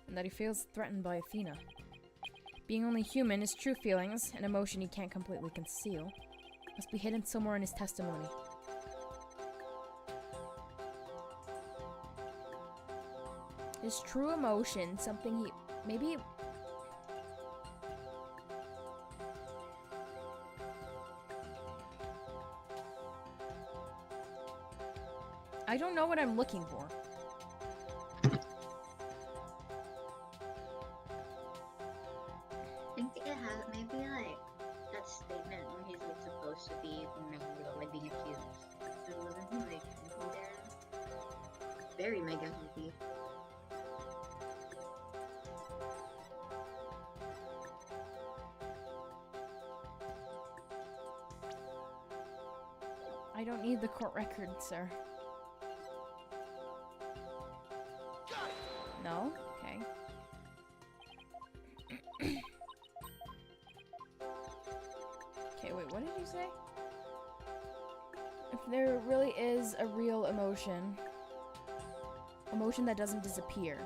And that he feels threatened by Athena. Being only human, his true feelings, an emotion he can't completely conceal, must be hidden somewhere in his testimony. His true emotion, something he... Maybe... I don't know what I'm looking for. I think it has maybe like that statement where he's like supposed to be remembered like being accused. So wasn't he like in there? Very mega goofy. I don't need the court record, sir. No? Okay. Okay, wait, what did you say? If there really is a real emotion that doesn't disappear.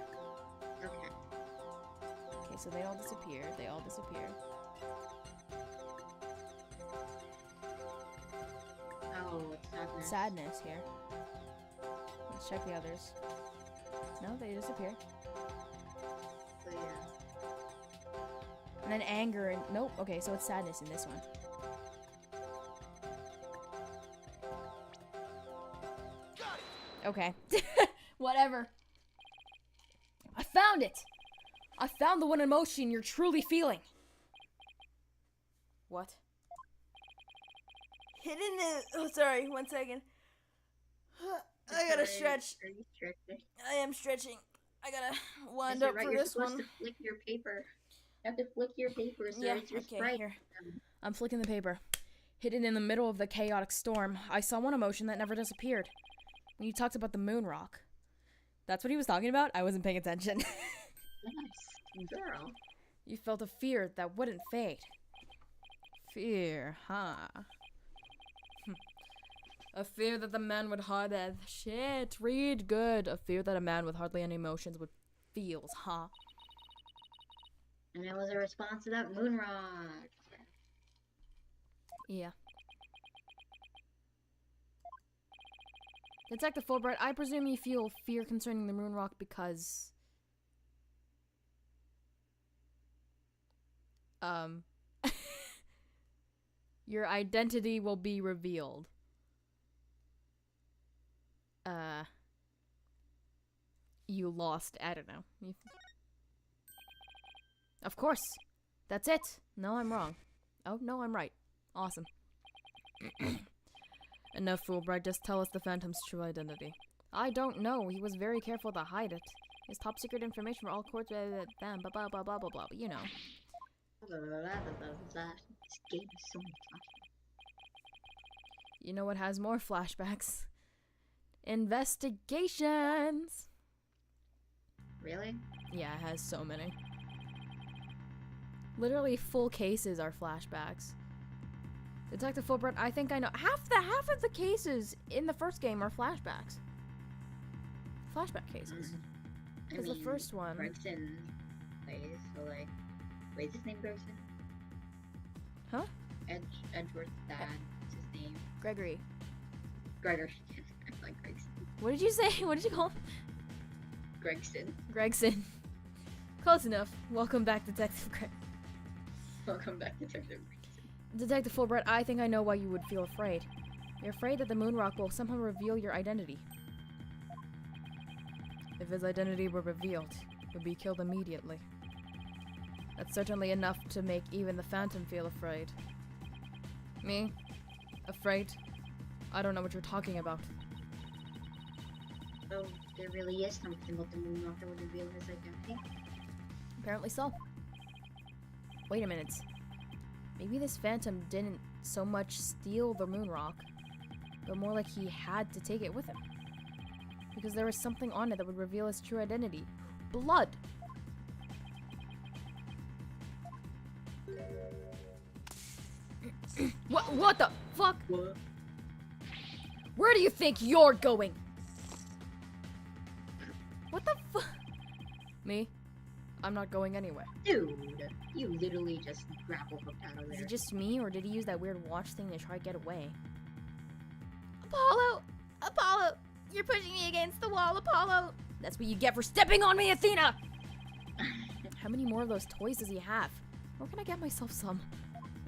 Okay. Okay, so they all disappeared. They all disappeared. Oh, it's sadness. Sadness here. Let's check the others. No, they disappeared. So yeah. And then anger and... Nope. Okay, so it's sadness in this one. Okay. Whatever. I found it! I found the one emotion you're truly feeling. What? Hidden in... Oh, sorry. 1 second. I gotta stretch. Are you stretching? I am stretching. I gotta wind Is it up right? for You're this supposed one. to flick your paper. You have to flick your paper so Yeah, it's just okay, right. here. I'm flicking the paper. Hidden in the middle of the chaotic storm, I saw one emotion that never disappeared. When you talked about the moon rock. That's what he was talking about? I wasn't paying attention. Yes, girl. You felt a fear that wouldn't fade. Fear, huh? A fear that the man would hardly... Shit, read good. A fear that a man with hardly any emotions would feels, huh? And it was a response to that moon rock. Yeah. Detective Fulbright, I presume you feel fear concerning the moon rock because... your identity will be revealed. You lost, I don't know. Of course. That's it. No, I'm wrong. Oh, no, I'm right. Awesome. Enough, Fulbright. Just tell us the Phantom's true identity. I don't know. He was very careful to hide it. His top secret information for all courts, blah, blah, blah, blah, blah, blah, blah, blah, but you know. This game is so much fun. You know what has more flashbacks? Investigations! Really? Yeah, it has so many. Literally full cases are flashbacks. Detective Fulbright, I think I know. Half of the cases in the first game are flashbacks. Flashback cases. Because the first one... Gregson plays, so like... Wait, is his name Gregson? Huh? Edward's dad. What's his name? Gregory. Gregor. I like Gregson. What did you say? What did you call him? Gregson. Gregson. Close enough. Welcome back, Detective Greg. Welcome back, Detective Gregson. Detective Fulbright, I think I know why you would feel afraid. You're afraid that the moon rock will somehow reveal your identity. If his identity were revealed, he would be killed immediately. That's certainly enough to make even the Phantom feel afraid. Me? Afraid? I don't know what you're talking about. Oh, there really is something about the moon rock that would reveal his identity? Apparently so. Wait a minute. Maybe this Phantom didn't so much steal the moon rock, but more like he had to take it with him. Because there was something on it that would reveal his true identity. Blood! What the fuck? What? Where do you think you're going? What the fuck? Me? I'm not going anywhere. Dude, you literally just grapple hooked out of Is there. it just me, or did he use that weird watch thing to try to get away? Apollo! Apollo! You're pushing me against the wall, Apollo! That's what you get for stepping on me, Athena! How many more of those toys does he have? Where can I get myself some?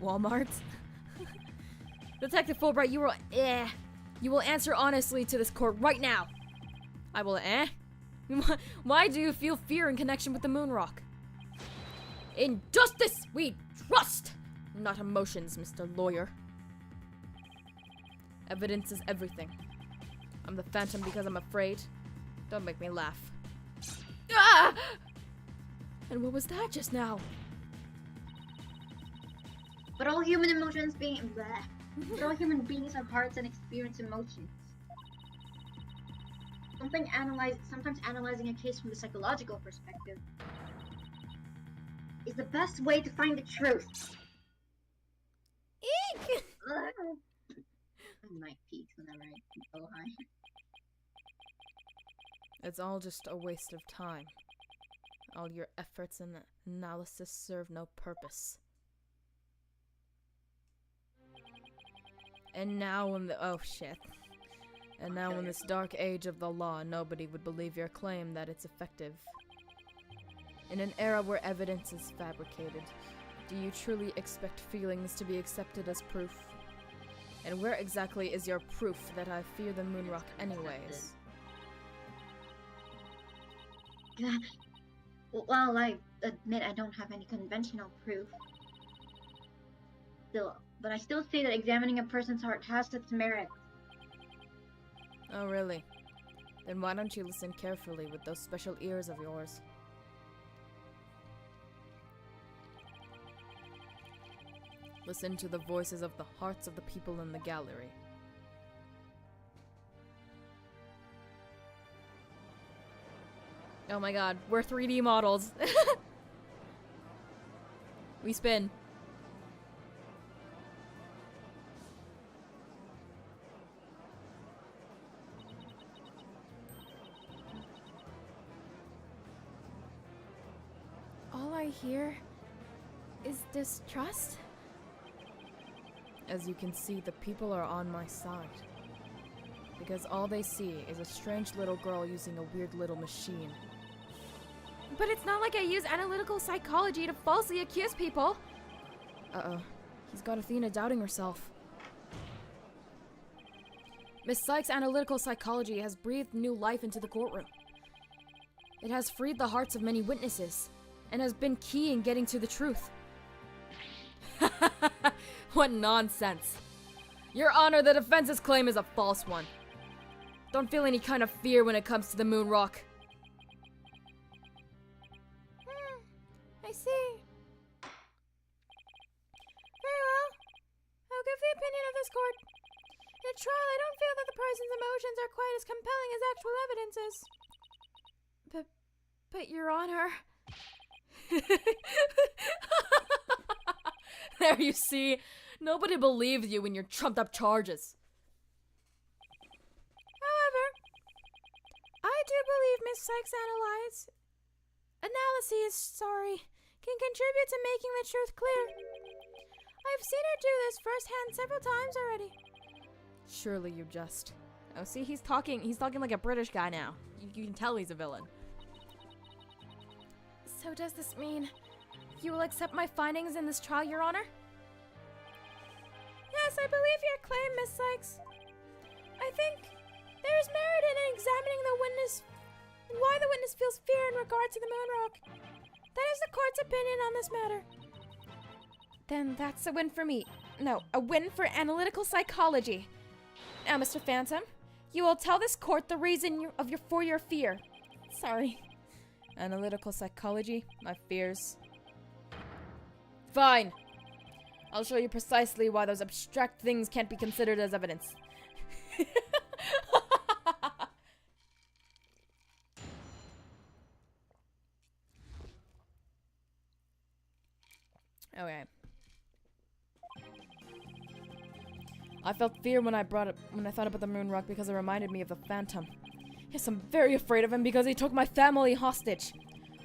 Walmart? Detective Fulbright, you will answer honestly to this court right now. I will, Why do you feel fear in connection with the moon rock? In justice we trust, not emotions, Mr. Lawyer. Evidence is everything. I'm the Phantom because I'm afraid. Don't make me laugh. Ah! And what was that just now? But all human emotions being But all human beings have hearts and experience emotions. Sometimes analyzing a case from the psychological perspective is the best way to find the truth. Eek! I might peek whenever I go high. It's all just a waste of time. All your efforts and analysis serve no purpose. And now in the— oh shit. And now in this dark age of the law, nobody would believe your claim that it's effective. In an era where evidence is fabricated, do you truly expect feelings to be accepted as proof? And where exactly is your proof that I fear the moon rock anyways? Well, I admit I don't have any conventional proof. But I still say that examining a person's heart has its merit. Oh, really? Then why don't you listen carefully with those special ears of yours? Listen to the voices of the hearts of the people in the gallery. Oh my god, we're 3D models. We spin. I hear is distrust. As you can see, the people are on my side. Because all they see is a strange little girl using a weird little machine. But it's not like I use analytical psychology to falsely accuse people. Uh-oh. He's got Athena doubting herself. Miss Sykes' analytical psychology has breathed new life into the courtroom. It has freed the hearts of many witnesses, and has been key in getting to the truth. What nonsense. Your Honor, the defense's claim is a false one. Don't feel any kind of fear when it comes to the moon rock. I see. Very well. I'll give the opinion of this court. In a trial, I don't feel that the person's emotions are quite as compelling as actual evidence is. But Your Honor... There you see, nobody believes you in your trumped up charges. However, I do believe Miss Sykes' analyses can contribute to making the truth clear. I've seen her do this firsthand several times already. Surely you just... Oh, see, he's talking like a British guy now. You can tell he's a villain. So does this mean you will accept my findings in this trial, Your Honor? Yes, I believe your claim, Miss Sykes. I think there is merit in examining the witness and why the witness feels fear in regard to the moon rock. That is the court's opinion on this matter. Then that's a win for me. No, a win for analytical psychology. Now, Mr. Phantom, you will tell this court the reason for your fear. Sorry. Analytical psychology? My fears? Fine! I'll show you precisely why those abstract things can't be considered as evidence. Okay. I felt fear when I thought about the moon rock because it reminded me of the Phantom. Yes, I'm very afraid of him because he took my family hostage.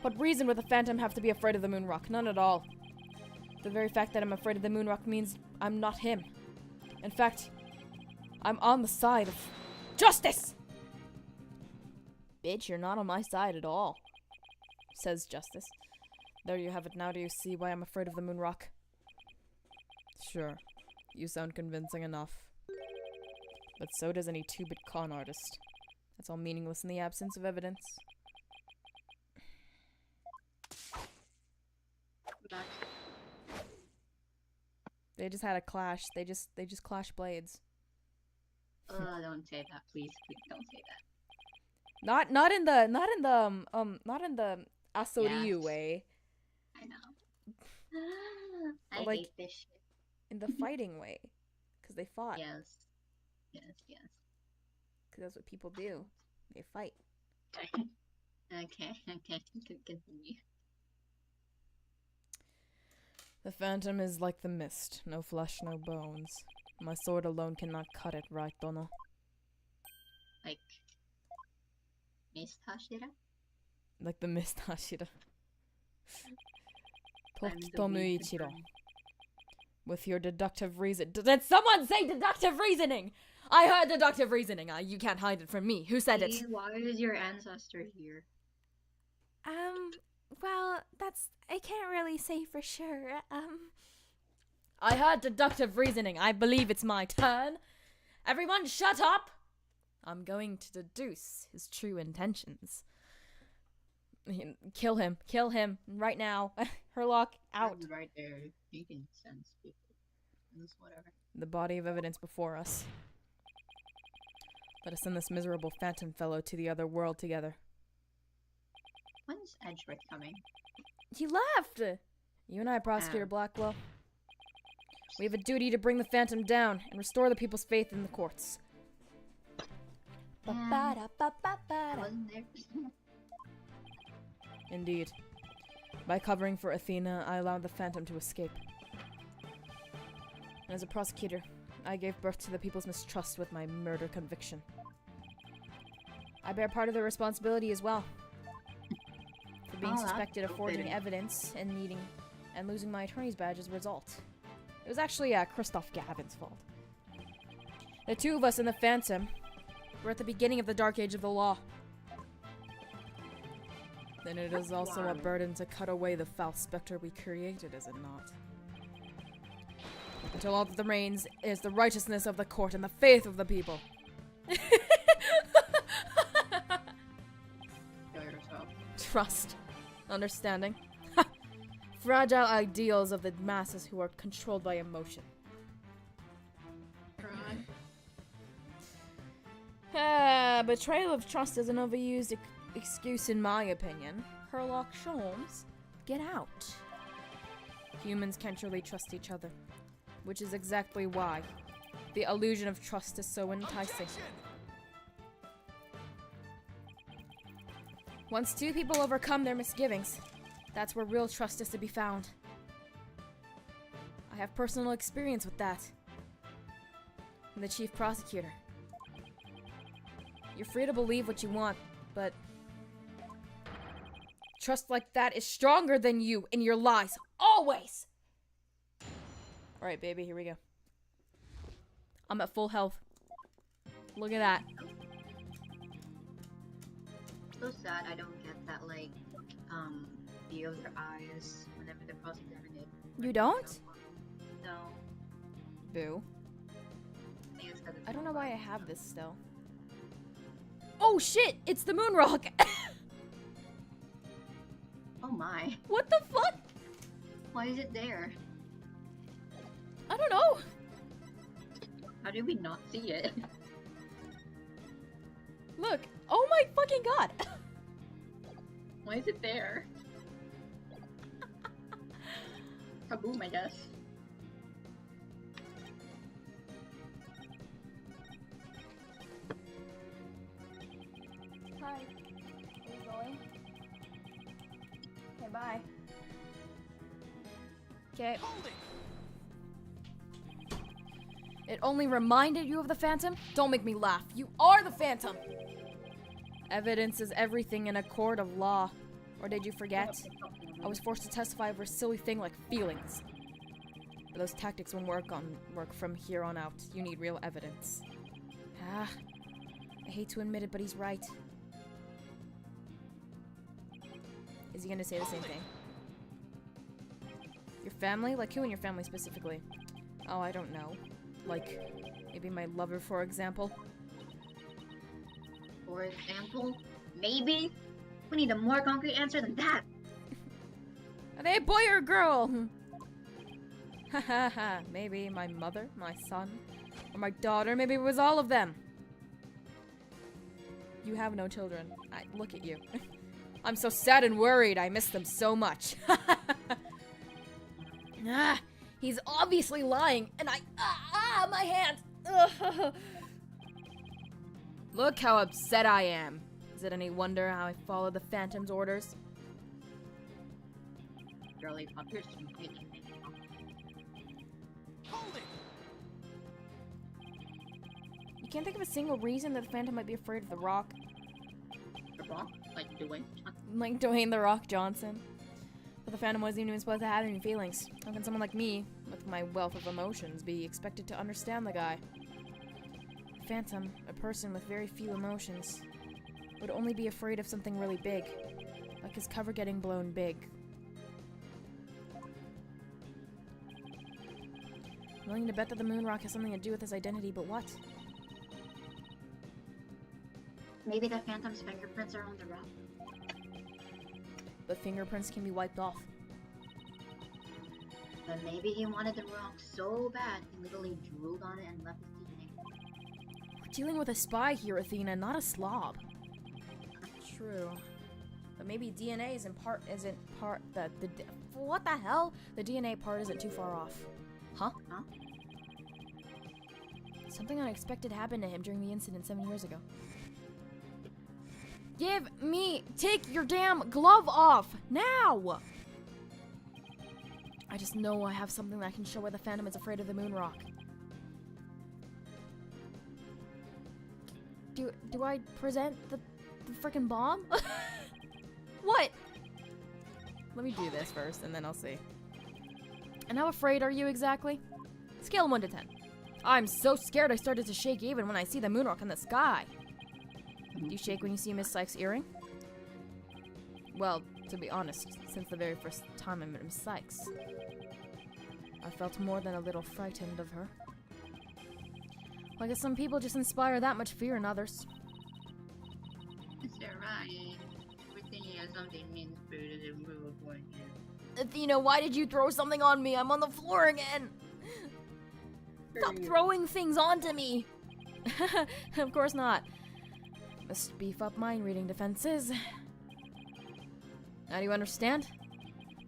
What reason would the Phantom have to be afraid of the moon rock? None at all. The very fact that I'm afraid of the moon rock means I'm not him. In fact, I'm on the side of justice! Bitch, you're not on my side at all, says Justice. There you have it. Now do you see why I'm afraid of the moon rock? Sure. You sound convincing enough. But so does any 2-bit con artist. That's all meaningless in the absence of evidence. Back. They just had a clash. They just clashed blades. Don't say that, please. Please don't say that. Not in the Asoryu Yes. way. I know. I Like- hate this shit. In the fighting way. Because they fought. Yes. Yes, yes. Because that's what people do. They fight. Okay, continue. The Phantom is like the mist. No flesh, no bones. My sword alone cannot cut it, right, Donna? Like, Miss Hashira? Like the mist, Hashira. I'm the Tokuto weak Muichiro. one. With your deductive reason. Did someone say deductive reasoning? I heard deductive reasoning. You can't hide it from me. Who said it? Hey, why is your ancestor here? Well, I can't really say for sure. I heard deductive reasoning. I believe it's my turn. Everyone shut up! I'm going to deduce his true intentions. Kill him. Kill him. Right now. Herlock, out. I'm right there. You can sense people. It's whatever. The body of evidence before us. Let us send this miserable phantom fellow to the other world together. When's Edgeworth coming? He left! You and I, Prosecutor Oh. Blackwell. We have a duty to bring the phantom down and restore the people's faith in the courts. I wasn't there. Indeed. By covering for Athena, I allowed the phantom to escape. And as a prosecutor, I gave birth to the people's mistrust with my murder conviction. I bear part of the responsibility as well. For being Oh, that's suspected of so forging fitting. evidence and losing my attorney's badge as a result. It was actually Christoph Gavin's fault. The two of us and the Phantom were at the beginning of the dark age of the law. Then it is also a burden to cut away the foul specter we created, is it not? Until all that remains is the righteousness of the court and the faith of the people. Kill yourself. Trust. Understanding. Fragile ideals of the masses who are controlled by emotion. Betrayal of trust is an overused excuse in my opinion. Herlock Sholmes, get out. Humans can't truly trust each other, which is exactly why the illusion of trust is so enticing. Objection! Once two people overcome their misgivings, that's where real trust is to be found. I have personal experience with that. I'm the chief prosecutor. You're free to believe what you want, but trust like that is stronger than you and your lies. Always! Alright, baby, here we go. I'm at full health. Look at that. So sad I don't get that, like, view of their eyes whenever they're cross-examined. You don't? No. Boo. I think it's 'cause it's I don't not know why I right. have this still. Oh shit! It's the moon rock! Oh my. What the fuck? Why is it there? I don't know. How did we not see it? Look. Oh my fucking god. Why is it there? Kaboom, I guess. Hi. Are you going? Okay, bye. Okay. Hold it! It only reminded you of the Phantom? Don't make me laugh. You are the Phantom! Evidence is everything in a court of law. Or did you forget? I was forced to testify over a silly thing like feelings. But those tactics won't work from here on out. You need real evidence. Ah, I hate to admit it, but he's right. Is he gonna say the same thing? Your family? Like who in your family specifically? Oh, I don't know. Like, maybe my lover, for example? For example, maybe? We need a more concrete answer than that! Are they a boy or a girl? Hahaha, maybe my mother, my son, or my daughter, maybe it was all of them. You have no children. Look at you. I'm so sad and worried. I miss them so much. Ah, he's obviously lying, and my hand. Ugh. Look how upset I am. Is it any wonder how I followed the Phantom's orders? Girly puppers. Hold it! You can't think of a single reason that the Phantom might be afraid of the Rock. The rock? Like doing? Like Dwayne the Rock Johnson. But the Phantom wasn't even supposed to have any feelings. How can someone like me, with my wealth of emotions, be expected to understand the guy? The Phantom, a person with very few emotions, would only be afraid of something really big. Like his cover getting blown big. I'm willing to bet that the moon rock has something to do with his identity, but what? Maybe the Phantom's fingerprints are on the rock. But fingerprints can be wiped off. But maybe he wanted the rock so bad he literally drooled on it and left his DNA. We're dealing with a spy here, Athena, not a slob. True. But maybe DNA isn't part what the hell? The DNA part isn't too far off. Huh? Huh? Something unexpected happened to him during the incident 7 years ago. Take your damn glove off! Now! I just know I have something that can show why the Phantom is afraid of the moon rock. Do I present the frickin' bomb? What? Let me do this first, and then I'll see. And how afraid are you exactly? Scale 1 to 10. I'm so scared I started to shake even when I see the moon rock in the sky. Do you shake when you see Miss Sykes' earring? Well, to be honest, since the very first time I met Miss Sykes, I felt more than a little frightened of her. Well, I guess some people just inspire that much fear in others. Is that right? Everything has something mean spirited and brutal for you. Athena, why did you throw something on me? I'm on the floor again! Stop throwing things onto me! Of course not. Must beef up mind reading defenses. Now do you understand?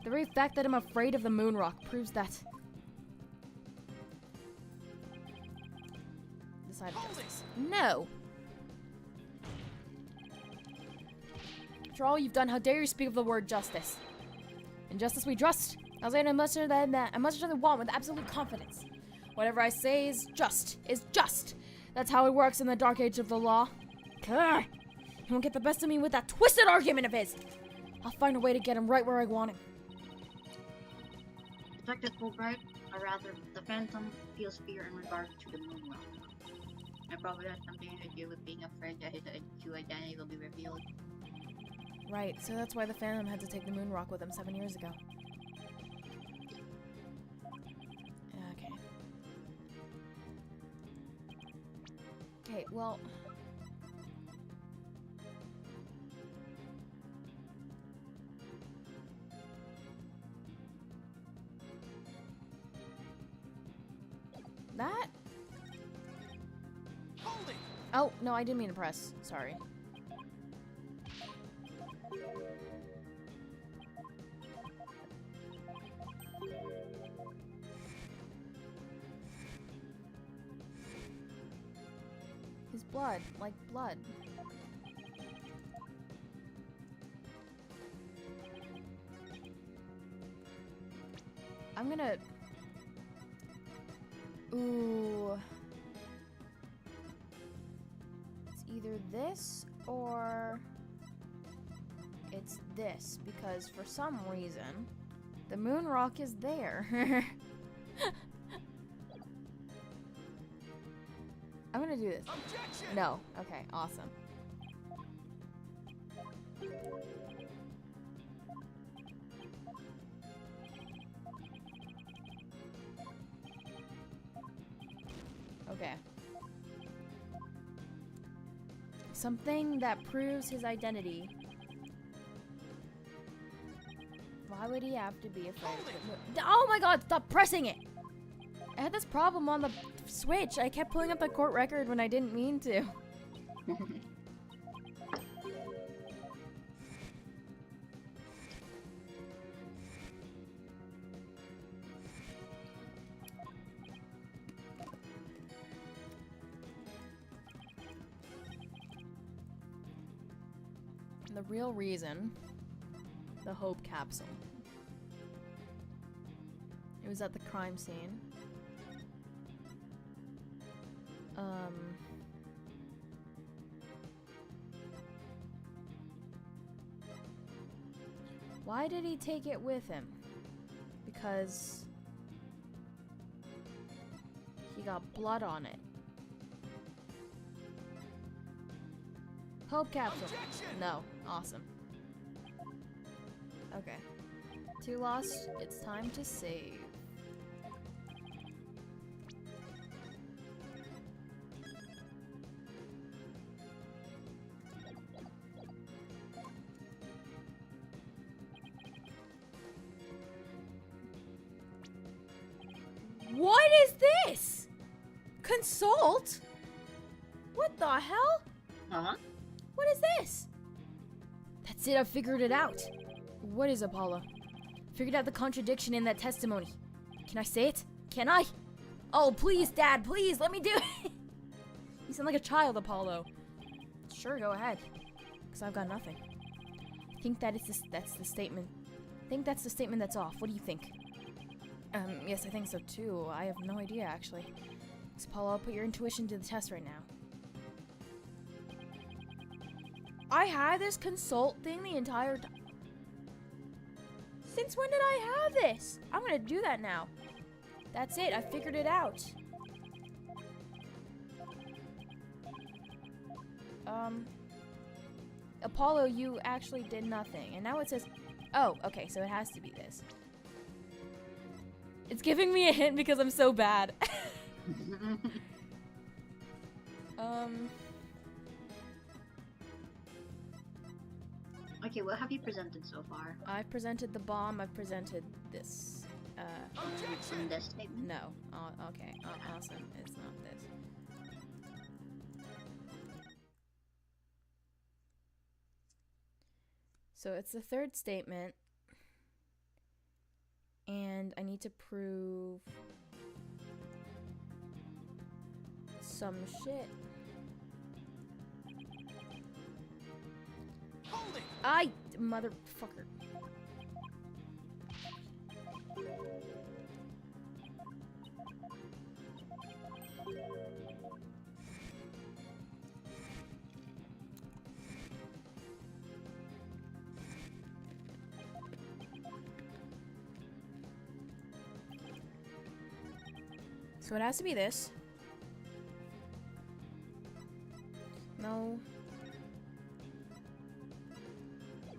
The very fact that I'm afraid of the moon rock proves that. Decided justice. No! After all you've done, how dare you speak of the word justice? In justice we trust. I'll say it much than that. I must really want with absolute confidence. Whatever I say is just. That's how it works in the dark age of the law. Grr. He won't get the best of me with that twisted argument of his. I'll find a way to get him right where I want him. Detective Fulbright, or rather, the Phantom feels fear in regards to the moon rock. It probably has something to do with being afraid that his true identity will be revealed. Right, so that's why the Phantom had to take the moon rock with him 7 years ago. Okay. Okay, well... That? Hold it! Oh, no, I didn't mean to press. Sorry. His blood, like blood. I'm gonna... Ooh. It's either this or it's this, because for some reason the moon rock is there. I'm gonna do this. Objection! No. Okay, awesome. Okay. Something that proves his identity. Why would he have to be afraid of it? Oh my god, stop pressing it! I had this problem on the Switch. I kept pulling up the court record when I didn't mean to. The real reason, the Hope capsule. It was at the crime scene. Why did he take it with him? Because he got blood on it. Hope capsule. Objection! No. Awesome. Okay. 2 lost. It's time to save. What is this? Consult? What the hell? Huh? What is this? That's it, I figured it out. What is Apollo? Figured out the contradiction in that testimony. Can I say it? Can I? Oh, please, Dad, please, let me do it. You sound like a child, Apollo. Sure, go ahead. Because I've got nothing. I think that's the statement. I think that's the statement that's off. What do you think? Yes, I think so too. I have no idea, actually. So, Apollo, I'll put your intuition to the test right now. I had this consult thing the entire time. Since when did I have this? I'm gonna do that now. That's it, I figured it out. Apollo, you actually did nothing. And now it says, oh, okay, so it has to be this. It's giving me a hint because I'm so bad. Okay, what have you presented so far? I've presented the bomb, I've presented this. In this statement? No. Okay. Awesome. It's not this. So it's the third statement. And I need to prove some shit. Hold it! Motherfucker. So it has to be this. No.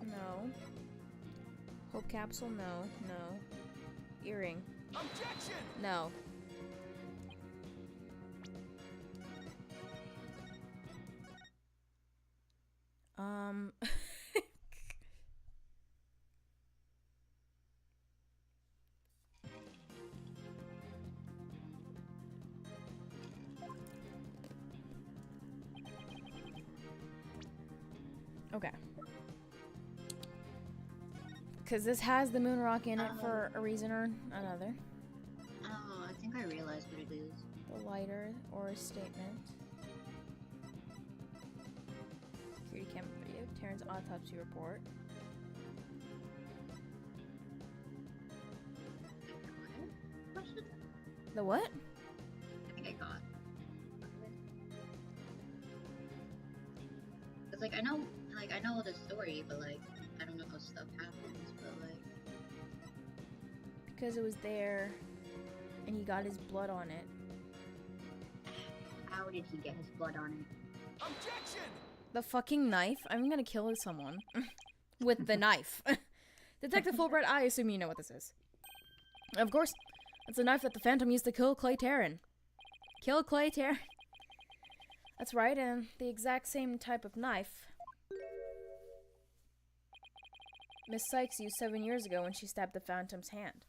No. Hope capsule, no. No. Earring. Objection! No. Okay. Because this has the moon rock in it for a reason or another. Oh, I think I realized what it is. The lighter or a statement. Security camera video. Terran's autopsy report. Question? The what? I think I got. Cause like I know the story, but like I don't know how stuff happens, but like Because it was there and he got his blood on it. how did he get his blood on it? Objection! The fucking knife? I'm gonna kill someone. With the knife. Detective Fulbright, I assume you know what this is. Of course. It's a knife that the Phantom used to kill Clay Terran. Kill Clay Terran? That's right, and the exact same type of knife Miss Sykes used 7 years ago when she stabbed the Phantom's hand.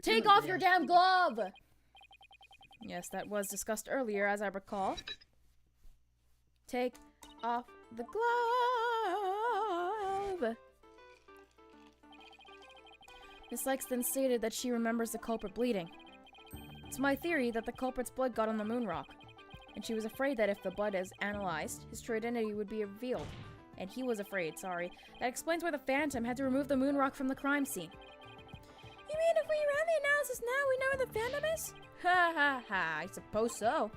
Take off your damn glove! Yes, that was discussed earlier, as I recall. Take off the glove! Miss Sykes then stated that she remembers the culprit bleeding. It's my theory that the culprit's blood got on the moon rock, and she was afraid that if the blood is analyzed, his true identity would be revealed. And he was afraid, sorry. That explains why the Phantom had to remove the moon rock from the crime scene. You mean if we ran the analysis now, we know where the Phantom is? Ha ha ha, I suppose so.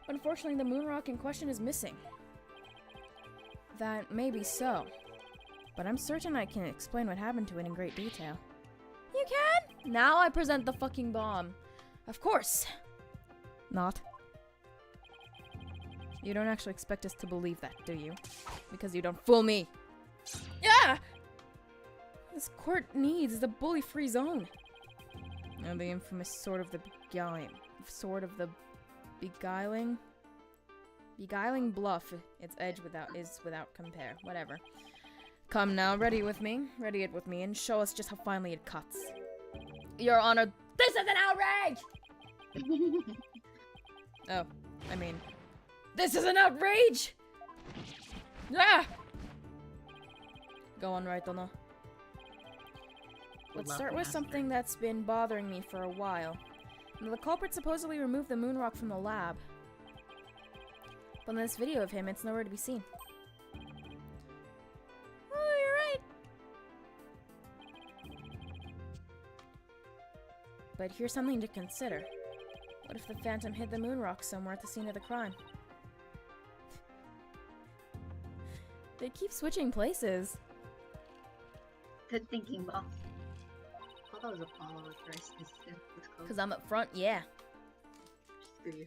But unfortunately, the moon rock in question is missing. That may be so. But I'm certain I can explain what happened to it in great detail. You can? Now I present the fucking bomb. Of course. Not. You don't actually expect us to believe that, do you? Because you don't fool me. Yeah! This court needs the bully-free zone. And the infamous sword of the beguiling bluff. Its edge is without compare. Whatever. Come now, ready it with me, and show us just how finely it cuts. Your Honor, this is an outrage! Oh, I mean, this is an outrage! Ah! Go on, right, Donna. Let's start with something that's been bothering me for a while. The culprit supposedly removed the moon rock from the lab. But in this video of him, it's nowhere to be seen. Oh, you're right. But here's something to consider. What if the Phantom hid the moon rock somewhere at the scene of the crime? They keep switching places. Good thinking, boss. I thought that was Apollo at first. Because I'm up front, yeah. Screw you.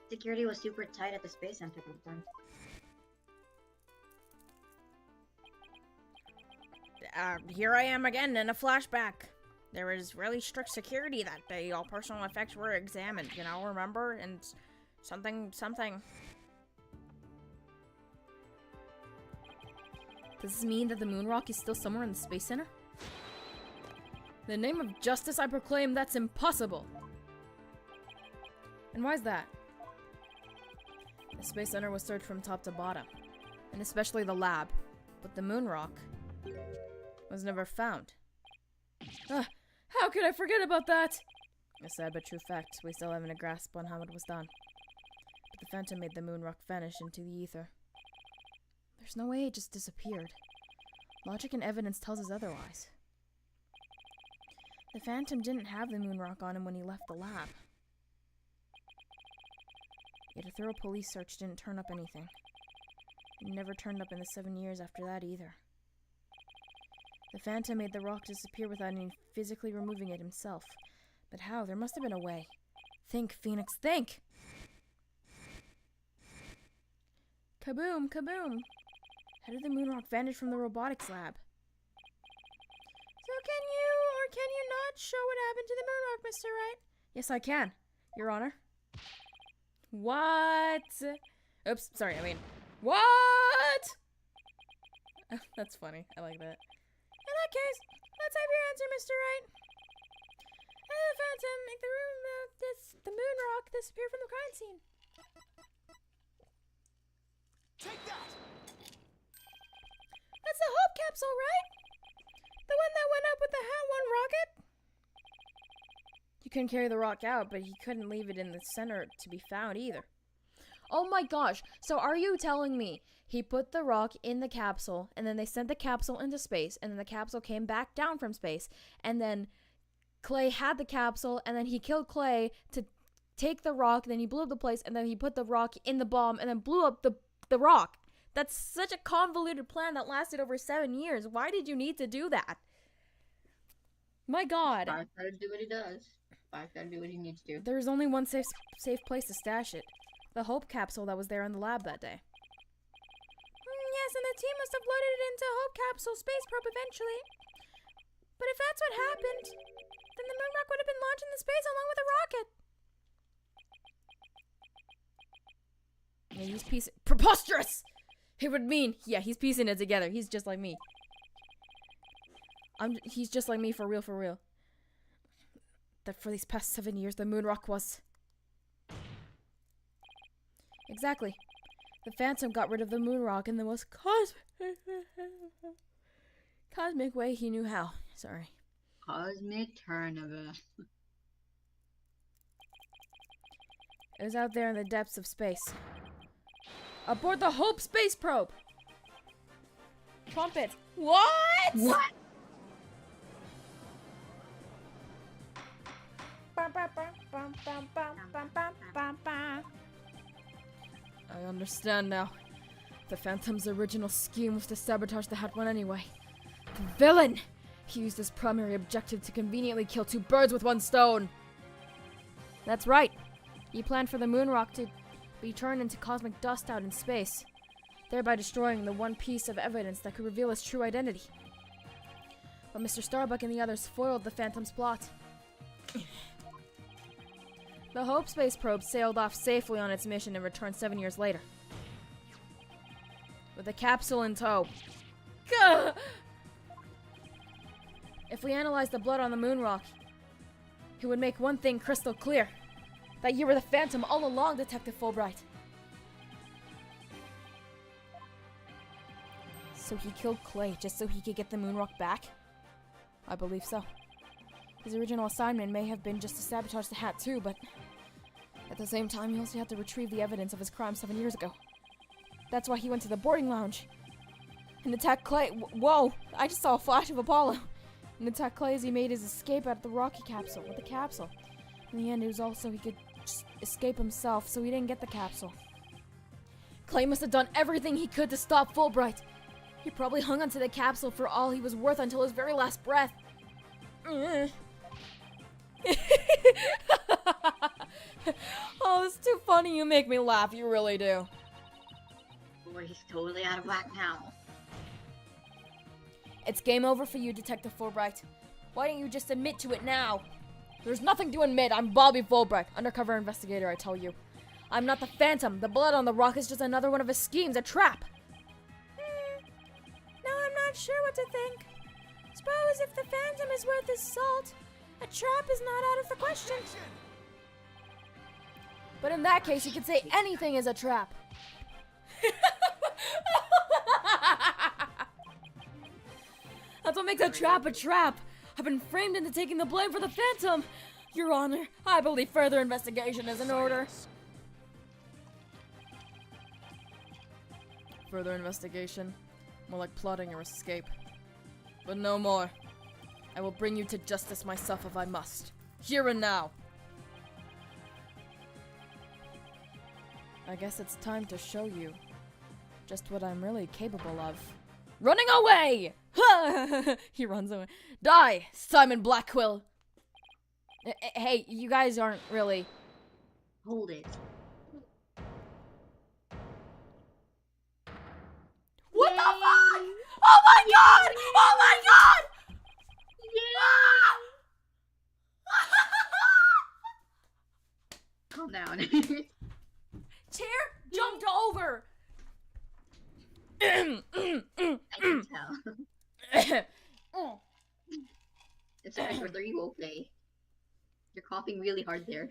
Security was super tight at the space center back then. Here I am again in a flashback. There was really strict security that day. All personal effects were examined, you know, remember? And something. Does this mean that the moon rock is still somewhere in the Space Center? In the name of justice, I proclaim that's impossible. And why is that? The Space Center was searched from top to bottom, and especially the lab. But the moon rock was never found. How could I forget about that? A sad but true fact. We still haven't a grasp on how it was done. But the Phantom made the moon rock vanish into the ether. There's no way it just disappeared. Logic and evidence tells us otherwise. The Phantom didn't have the moon rock on him when he left the lab. Yet a thorough police search didn't turn up anything. It never turned up in the 7 years after that either. The Phantom made the rock disappear without any physically removing it himself. But how? There must have been a way. Think, Phoenix, think! Kaboom, kaboom! How did the moon rock vanish from the robotics lab? So can you, or can you not, show what happened to the moon rock, Mr. Wright? Yes, I can, Your Honor. What? Oops, sorry, what? That's funny, I like that. In that case, let's have your answer, Mr. Wright. How did the Phantom make the moon rock disappear from the crime scene? Take that! That's the Hope capsule, right? The one that went up with the Hat 1 rocket? You couldn't carry the rock out, but he couldn't leave it in the center to be found either. Oh my gosh, so are you telling me he put the rock in the capsule, and then they sent the capsule into space, and then the capsule came back down from space, and then Clay had the capsule, and then he killed Clay to take the rock, then he blew up the place, and then he put the rock in the bomb, and then blew up the rock? That's such a convoluted plan that lasted over 7 years. Why did you need to do that? My god. Five gotta do what he does. Five gotta do what he needs to. There's only one safe place to stash it. The Hope capsule that was there in the lab that day. Yes, and the team must have loaded it into Hope capsule space probe eventually. But if that's what happened, then the moon rock would have been launched into space along with the rocket. Yeah, he's piecing. Preposterous! It would mean, yeah, he's piecing it together. He's just like me. He's just like me for real. That for these past 7 years, the moon rock was. Exactly. The Phantom got rid of the moon rock in the most cosmic way he knew how. Sorry. Cosmic turnover. It was out there in the depths of space. Aboard the Hope space probe! Trumpet. What? What? I understand now. The Phantom's original scheme was to sabotage the Hat 1 anyway. The villain! He used his primary objective to conveniently kill 2 birds with 1 stone! That's right. He planned for the moon rock to be turned into cosmic dust out in space, thereby destroying the one piece of evidence that could reveal his true identity. But Mr. Starbuck and the others foiled the Phantom's plot. The Hope space probe sailed off safely on its mission and returned 7 years later. With a capsule in tow. Gah! If we analyze the blood on the moon rock, it would make one thing crystal clear. That you were the Phantom all along, Detective Fulbright. So he killed Clay just so he could get the moon rock back? I believe so. His original assignment may have been just to sabotage the Hat too, but at the same time, he also had to retrieve the evidence of his crime 7 years ago. That's why he went to the boarding lounge and attacked Clay. Whoa! I just saw a flash of Apollo. And attacked Clay as he made his escape out of the rocket capsule with the capsule. In the end, it was also he could just escape himself, so he didn't get the capsule. Clay must have done everything he could to stop Fulbright. He probably hung onto the capsule for all he was worth until his very last breath. Oh, it's too funny. You make me laugh. You really do. Boy, he's totally out of whack now. It's game over for you, Detective Fulbright. Why don't you just admit to it now? There's nothing to admit. I'm Bobby Fulbright, undercover investigator, I tell you. I'm not the Phantom. The blood on the rock is just another one of his schemes, a trap. Now I'm not sure what to think. Suppose if the Phantom is worth his salt, a trap is not out of the question. But in that case, you could say anything is a trap. That's what makes a trap a trap. I've been framed into taking the blame for the Phantom. Your Honor, I believe further investigation is in order. Further investigation? More like plotting your escape. But no more. I will bring you to justice myself if I must. Here and now. I guess it's time to show you just what I'm really capable of. Running away! He runs away. Die, Simon Blackquill! Hey, you guys aren't really... Hold it. What the fuck? Oh my god! Oh my god! Calm down. Chair jumped over! I can tell. It's Edward, are you okay? You're coughing really hard there.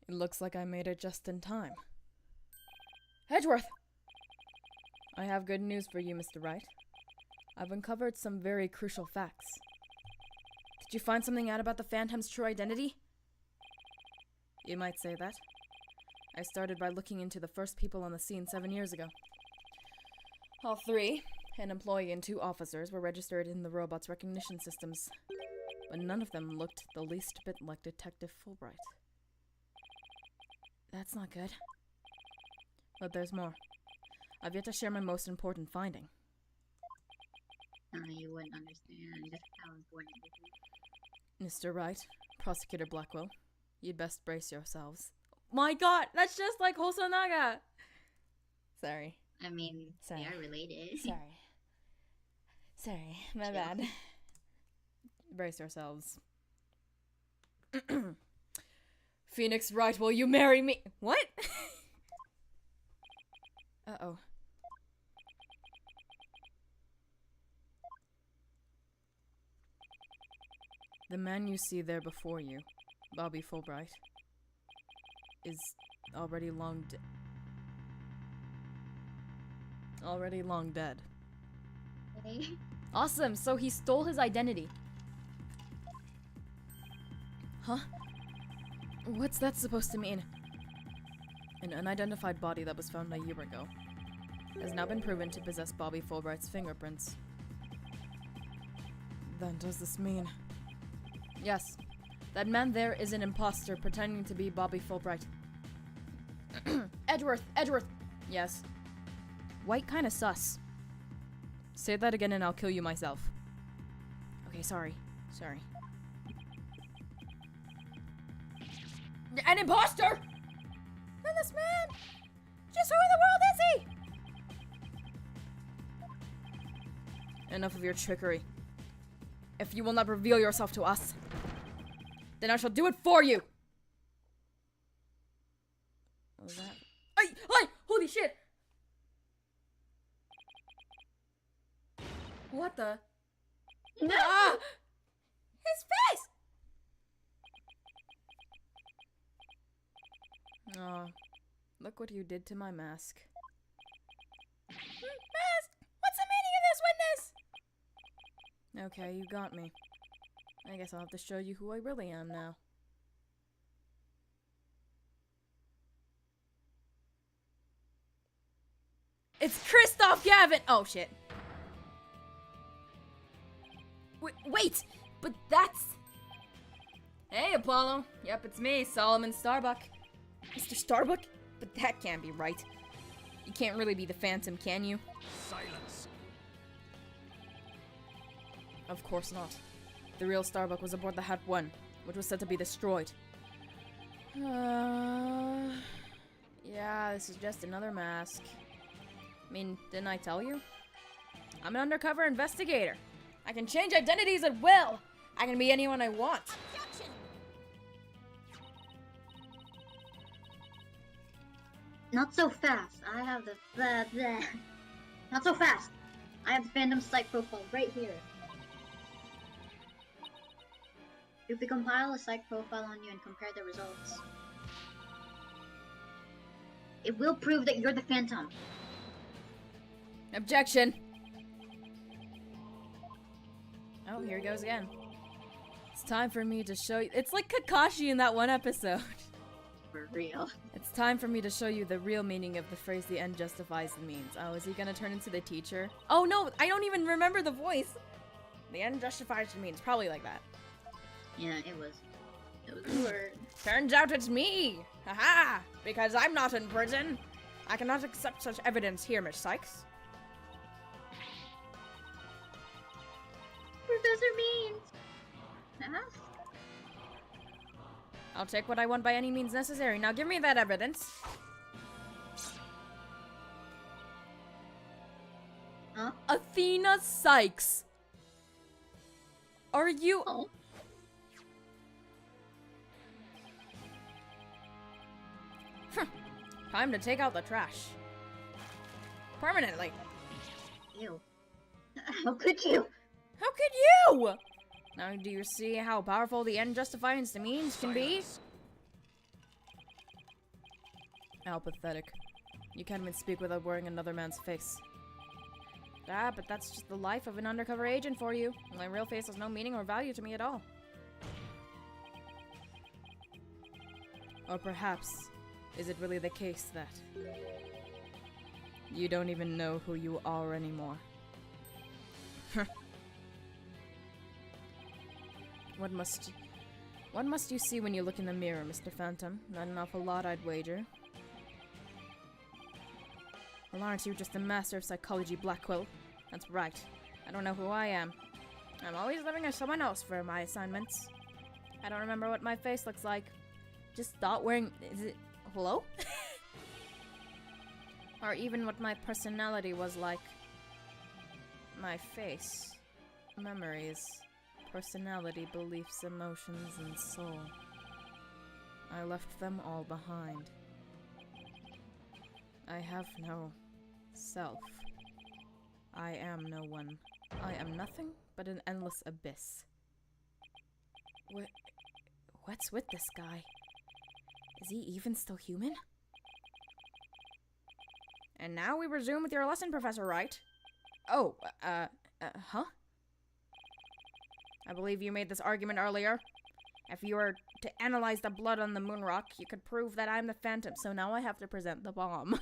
It looks like I made it just in time. Edgeworth! I have good news for you, Mr. Wright. I've uncovered some very crucial facts. Did you find something out about the Phantom's true identity? You might say that. I started by looking into the first people on the scene 7 years ago. All three, an employee and 2 officers, were registered in the robot's recognition systems, but none of them looked the least bit like Detective Fulbright. That's not good. But there's more. I've yet to share my most important finding. You wouldn't understand how important it is. Mr. Wright, Prosecutor Blackwell, you'd best brace yourselves. My god, that's just like Hosonaga! Sorry. I mean, Sorry. they are related. Sorry, my Chill. bad. Brace yourselves. Phoenix Wright, will you marry me? What? Uh-oh. The man you see there before you, Bobby Fulbright, is already long dead. Okay. Awesome, so he stole his identity. Huh? What's that supposed to mean? An unidentified body that was found a year ago has now been proven to possess Bobby Fulbright's fingerprints. Then does this mean... Yes, that man there is an imposter pretending to be Bobby Fulbright. Edgeworth! Yes. White kinda sus. Say that again and I'll kill you myself. Okay, sorry. An imposter?! Then this man! Just who in the world is he? Enough of your trickery. If you will not reveal yourself to us, then I shall do it for you! What was that? Ay! Holy shit! What the? Ah! His face! Oh, look what you did to my mask. Mask! What's the meaning of this witness? Okay, you got me. I guess I'll have to show you who I really am now. It's Christoph Gavin! Oh, shit. Wait! But that's... Hey, Apollo. Yep, it's me, Solomon Starbuck. Mr. Starbuck? But that can't be right. You can't really be the Phantom, can you? Silence. Of course not. The real Starbuck was aboard the Hat 1, which was said to be destroyed. Yeah, this is just another mask. I mean, didn't I tell you? I'm an undercover investigator. I can change identities at will. I can be anyone I want. Not so fast. I have the Not so fast. I have the Phantom Psych profile right here. If we compile a psych profile on you and compare the results, it will prove that you're the Phantom. Objection. Oh, here he goes again. It's time for me to show you. It's like Kakashi in that one episode. For real. It's time for me to show you the real meaning of the phrase "the end justifies the means." Oh, is he gonna turn into the teacher? Oh no, I don't even remember the voice. The end justifies the means. Probably like that. Yeah, it was the word. Turns out it's me! Haha! Because I'm not in prison. I cannot accept such evidence here, Miss Sykes. Professor Means! Ask? I'll take what I want by any means necessary. Now give me that evidence. Huh? Athena Sykes! Are you... Oh. Time to take out the trash. Permanently. Ew. How could you? How could you? Now do you see how powerful the end justifies the means can be? How pathetic. You can't even speak without wearing another man's face. Ah, but that's just the life of an undercover agent for you. My real face has no meaning or value to me at all. Or perhaps, is it really the case that you don't even know who you are anymore? What must you see when you look in the mirror, Mr. Phantom? Not an awful lot, I'd wager. Well, aren't you just a master of psychology, Blackquill? That's right. I don't know who I am. I'm always living as someone else for my assignments. I don't remember what my face looks like. Just stop wearing... Is it... Hello? Or even what my personality was like. My face. Memories. Personality, beliefs, emotions, and soul. I left them all behind. I have no self. I am no one. I am nothing but an endless abyss. What's with this guy? Is he even still human? And now we resume with your lesson, Professor Wright. Oh, huh? I believe you made this argument earlier. If you were to analyze the blood on the moon rock, you could prove that I'm the Phantom, so now I have to present the bomb.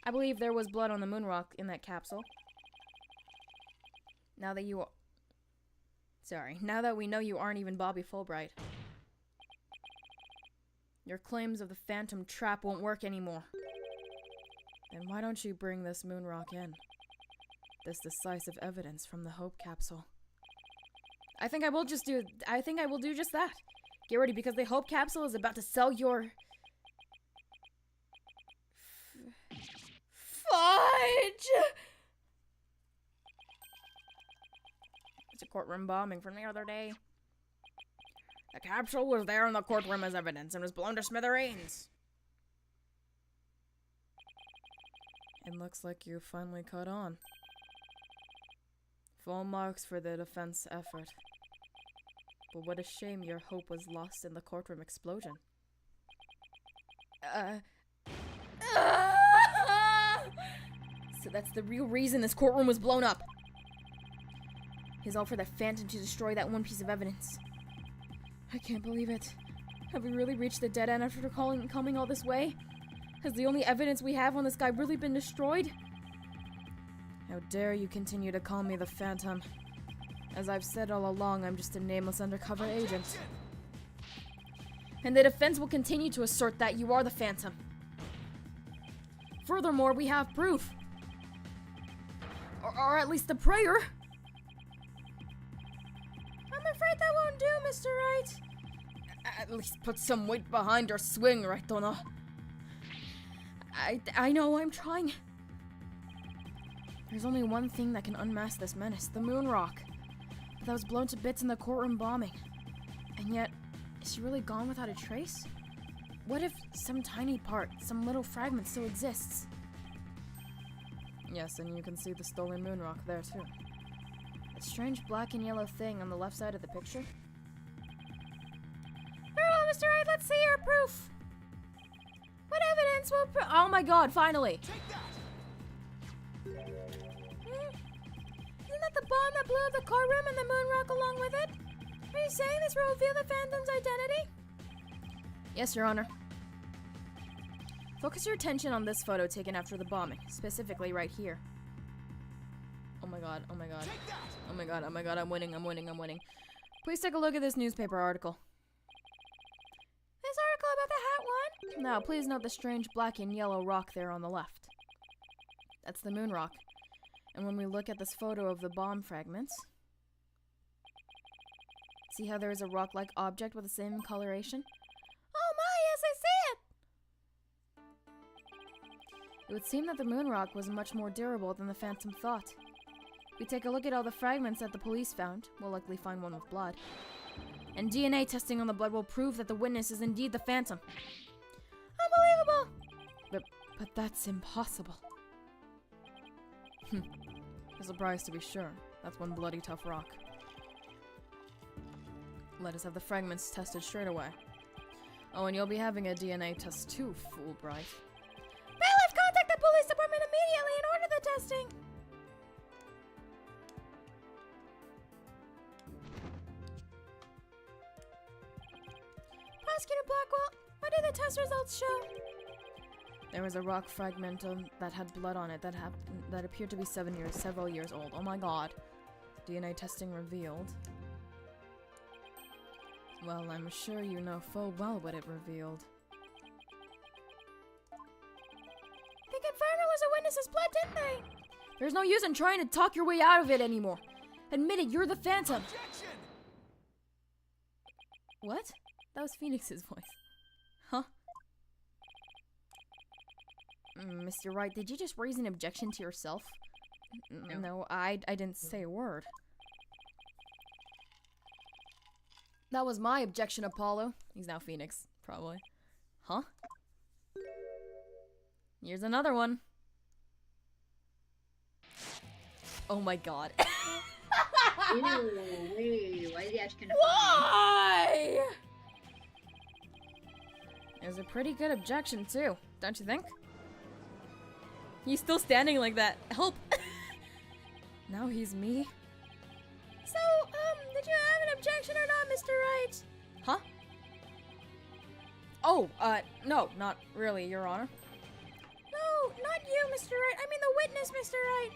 I believe there was blood on the moon rock in that capsule. Now that we know you aren't even Bobby Fulbright. Your claims of the Phantom trap won't work anymore. Then why don't you bring this moon rock in? This decisive evidence from the Hope capsule. I think I will do just that. Get ready, because the Hope capsule is about to sell your... Fudge! It's a courtroom bombing from the other day. The capsule was there in the courtroom as evidence and was blown to smithereens. It looks like you finally caught on. Full marks for the defense effort. But what a shame your hope was lost in the courtroom explosion. So that's the real reason this courtroom was blown up. It's all for the Phantom to destroy that one piece of evidence. I can't believe it. Have we really reached the dead end after coming all this way? Has the only evidence we have on this guy really been destroyed? How dare you continue to call me the Phantom? As I've said all along, I'm just a nameless undercover agent. And the defense will continue to assert that you are the Phantom. Furthermore, we have proof. Or at least a prayer. I'm afraid that won't do, Mr. Wright. At least put some weight behind your swing, right, Donna? I know, I'm trying. There's only one thing that can unmask this menace, the moon rock. But that was blown to bits in the courtroom bombing. And yet, is she really gone without a trace? What if some tiny part, some little fragment still exists? Yes, and you can see the stolen moon rock there too. A strange black and yellow thing on the left side of the picture. Very well, Mr. Wright, let's see your proof. What evidence will Oh my god, finally! Take that! Isn't that the bomb that blew up the courtroom and the moon rock along with it? Are you saying this will reveal the Phantom's identity? Yes, Your Honor. Focus your attention on this photo taken after the bombing, specifically right here. Oh my god, oh my god. Take that! Oh my god, oh my god, I'm winning, I'm winning, I'm winning. Please take a look at this newspaper article. This article about the hat one? Now, please note the strange black and yellow rock there on the left. That's the moon rock. And when we look at this photo of the bomb fragments, see how there is a rock-like object with the same coloration? Oh my, yes, I see it! It would seem that the moon rock was much more durable than the Phantom thought. If we take a look at all the fragments that the police found, we'll likely find one with blood. And DNA testing on the blood will prove that the witness is indeed the Phantom. Unbelievable! But that's impossible. A surprise to be sure. That's one bloody tough rock. Let us have the fragments tested straight away. Oh, and you'll be having a DNA test too, Fulbright. Bailiff, contact the police department immediately and order the testing! Prosecutor Blackwell, what do the test results show? There was a rock fragment that had blood on it that appeared to be several years old. Oh my god. DNA testing revealed. Well, I'm sure you know full well what it revealed. They confirmed it was a witness's blood, didn't they? There's no use in trying to talk your way out of it anymore. Admit it, you're the Phantom. Objection! What? That was Phoenix's voice. Huh? Mr. Wright, did you just raise an objection to yourself? No, I didn't say a word. That was my objection, Apollo. He's now Phoenix, probably. Huh? Here's another one. Oh my god. Ew, wait, why did he actually Why? It was a pretty good objection, too. Don't you think? He's still standing like that. Help! Now he's me. So, did you have an objection or not, Mr. Wright? Huh? Oh, no, not really, Your Honor. No, not you, Mr. Wright. I mean the witness, Mr. Wright.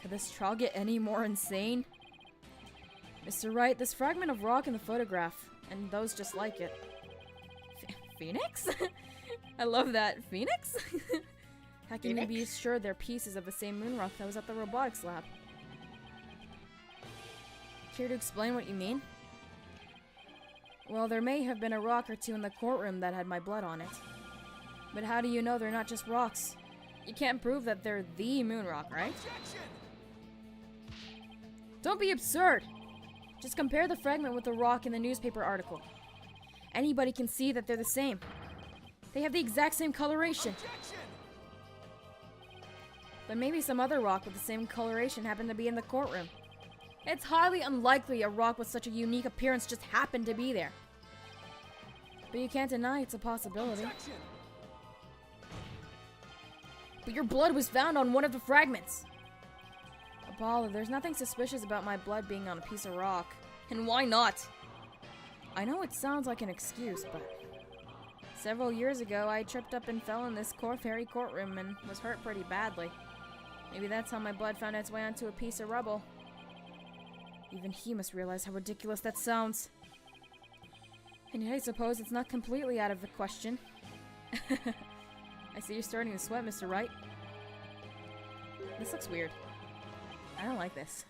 Could this trial get any more insane? Mr. Wright, this fragment of rock in the photograph, and those just like it. Phoenix? I love that. Phoenix? How can you be sure they're pieces of the same moon rock that was at the robotics lab? Care to explain what you mean? Well, there may have been a rock or two in the courtroom that had my blood on it. But how do you know they're not just rocks? You can't prove that they're the moon rock, right? Objection! Don't be absurd! Just compare the fragment with the rock in the newspaper article. Anybody can see that they're the same. They have the exact same coloration. Objection! But maybe some other rock with the same coloration happened to be in the courtroom. It's highly unlikely a rock with such a unique appearance just happened to be there. But you can't deny it's a possibility. Objection! But your blood was found on one of the fragments. Apollo, there's nothing suspicious about my blood being on a piece of rock. And why not? I know it sounds like an excuse, but several years ago I tripped up and fell in this very courtroom and was hurt pretty badly. Maybe that's how my blood found its way onto a piece of rubble. Even he must realize how ridiculous that sounds. And yet I suppose it's not completely out of the question. I see you're starting to sweat, Mr. Wright. This looks weird. I don't like this.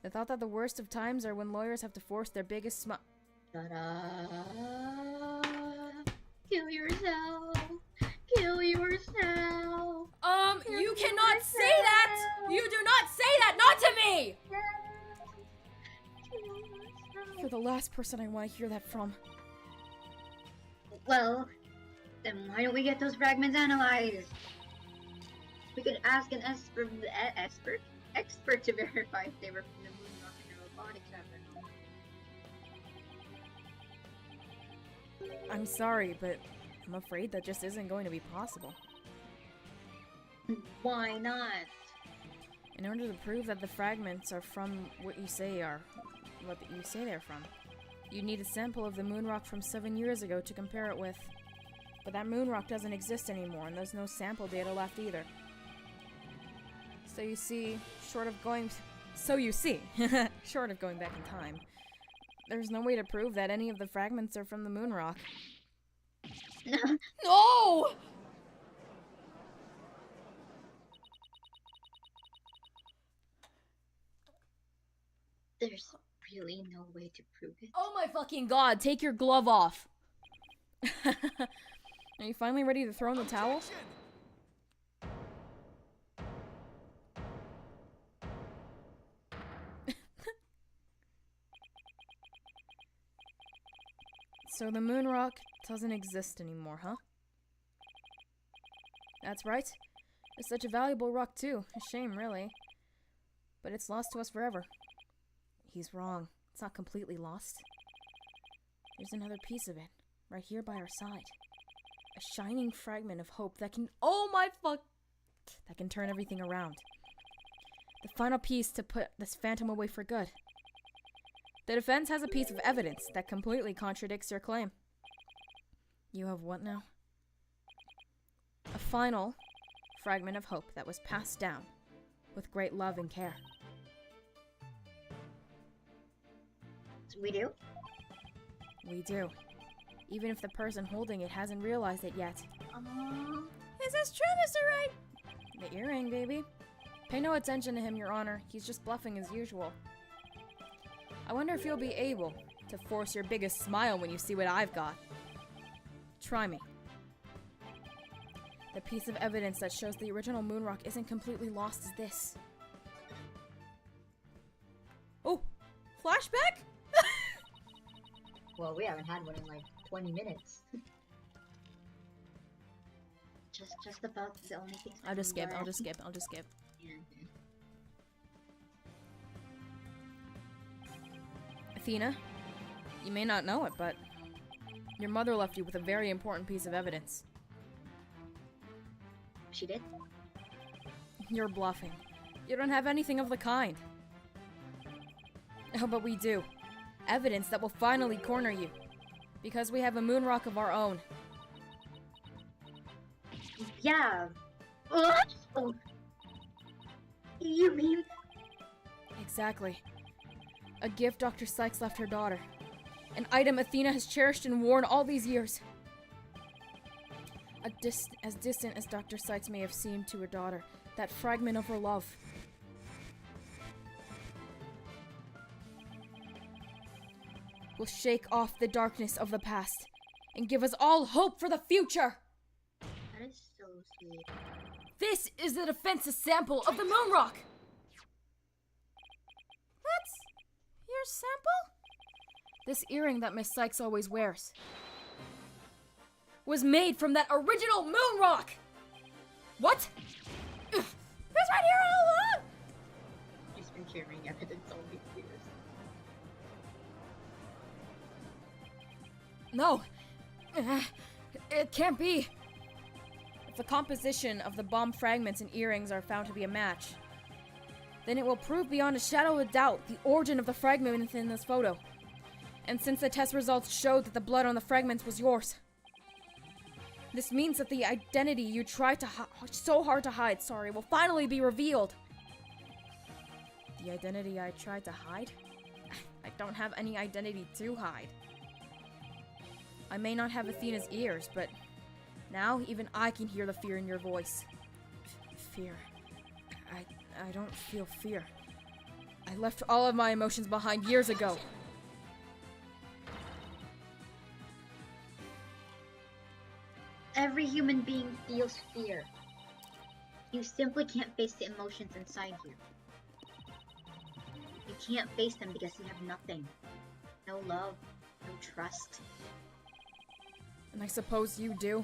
The thought that the worst of times are when lawyers have to force their biggest smile. Shut up. Kill yourself. Kill yourself. You cannot say that! You do not say that! Not to me! You're the last person I want to hear that from. Well, then why don't we get those fragments analyzed? We could ask an expert to verify if they were from the moon rock and the robotics ever. I'm sorry, but I'm afraid that just isn't going to be possible. Why not? In order to prove that the fragments are from what you say they're from, you need a sample of the moon rock from 7 years ago to compare it with. But that moon rock doesn't exist anymore, and there's no sample data left either. So you see, short of going back in time, there's no way to prove that any of the fragments are from the moon rock. No! There's really no way to prove it. Oh my fucking god, take your glove off! Are you finally ready to throw in the towel? Objection! So the moon rock doesn't exist anymore, huh? That's right. It's such a valuable rock too. A shame, really. But it's lost to us forever. He's wrong. It's not completely lost. There's another piece of it, right here by our side. A shining fragment of hope that can— oh my fuck! That can turn everything around. The final piece to put this phantom away for good. The defense has a piece of evidence that completely contradicts your claim. You have what now? A final fragment of hope that was passed down with great love and care. So we do? We do. Even if the person holding it hasn't realized it yet. Is this true, Mr. Wright? The earring, baby. Pay no attention to him, Your Honor. He's just bluffing as usual. I wonder if you'll be able to force your biggest smile when you see what I've got. Try me. The piece of evidence that shows the original moon rock isn't completely lost is this. Oh! Flashback? Well, we haven't had one in like 20 minutes. just about the only thing. I'll just skip. I'll just skip. Yeah, okay. Athena, you may not know it, but your mother left you with a very important piece of evidence. She did? You're bluffing. You don't have anything of the kind. Oh, but we do. Evidence that will finally corner you. Because we have a moon rock of our own. Yeah. Oh. You mean? Exactly. A gift Dr. Sykes left her daughter. An item Athena has cherished and worn all these years. As distant as Dr. Sykes may have seemed to her daughter, that fragment of her love. Will shake off the darkness of the past and give us all hope for the future. That is so sweet. This is the defense's sample of the moon rock. That's your sample? This earring that Miss Sykes always wears was made from that original moon rock. What? It's right here all along! She's been carrying evidence all these years. No. It can't be. If the composition of the bomb fragments and earrings are found to be a match, then it will prove beyond a shadow of doubt the origin of the fragment in this photo. And since the test results showed that the blood on the fragments was yours, this means that the identity you tried to so hard to hide, will finally be revealed. The identity I tried to hide? I don't have any identity to hide. I may not have Athena's ears, but now even I can hear the fear in your voice. Fear. I don't feel fear. I left all of my emotions behind years ago. Every human being feels fear. You simply can't face the emotions inside you. You can't face them because you have nothing. No love, no trust. And I suppose you do.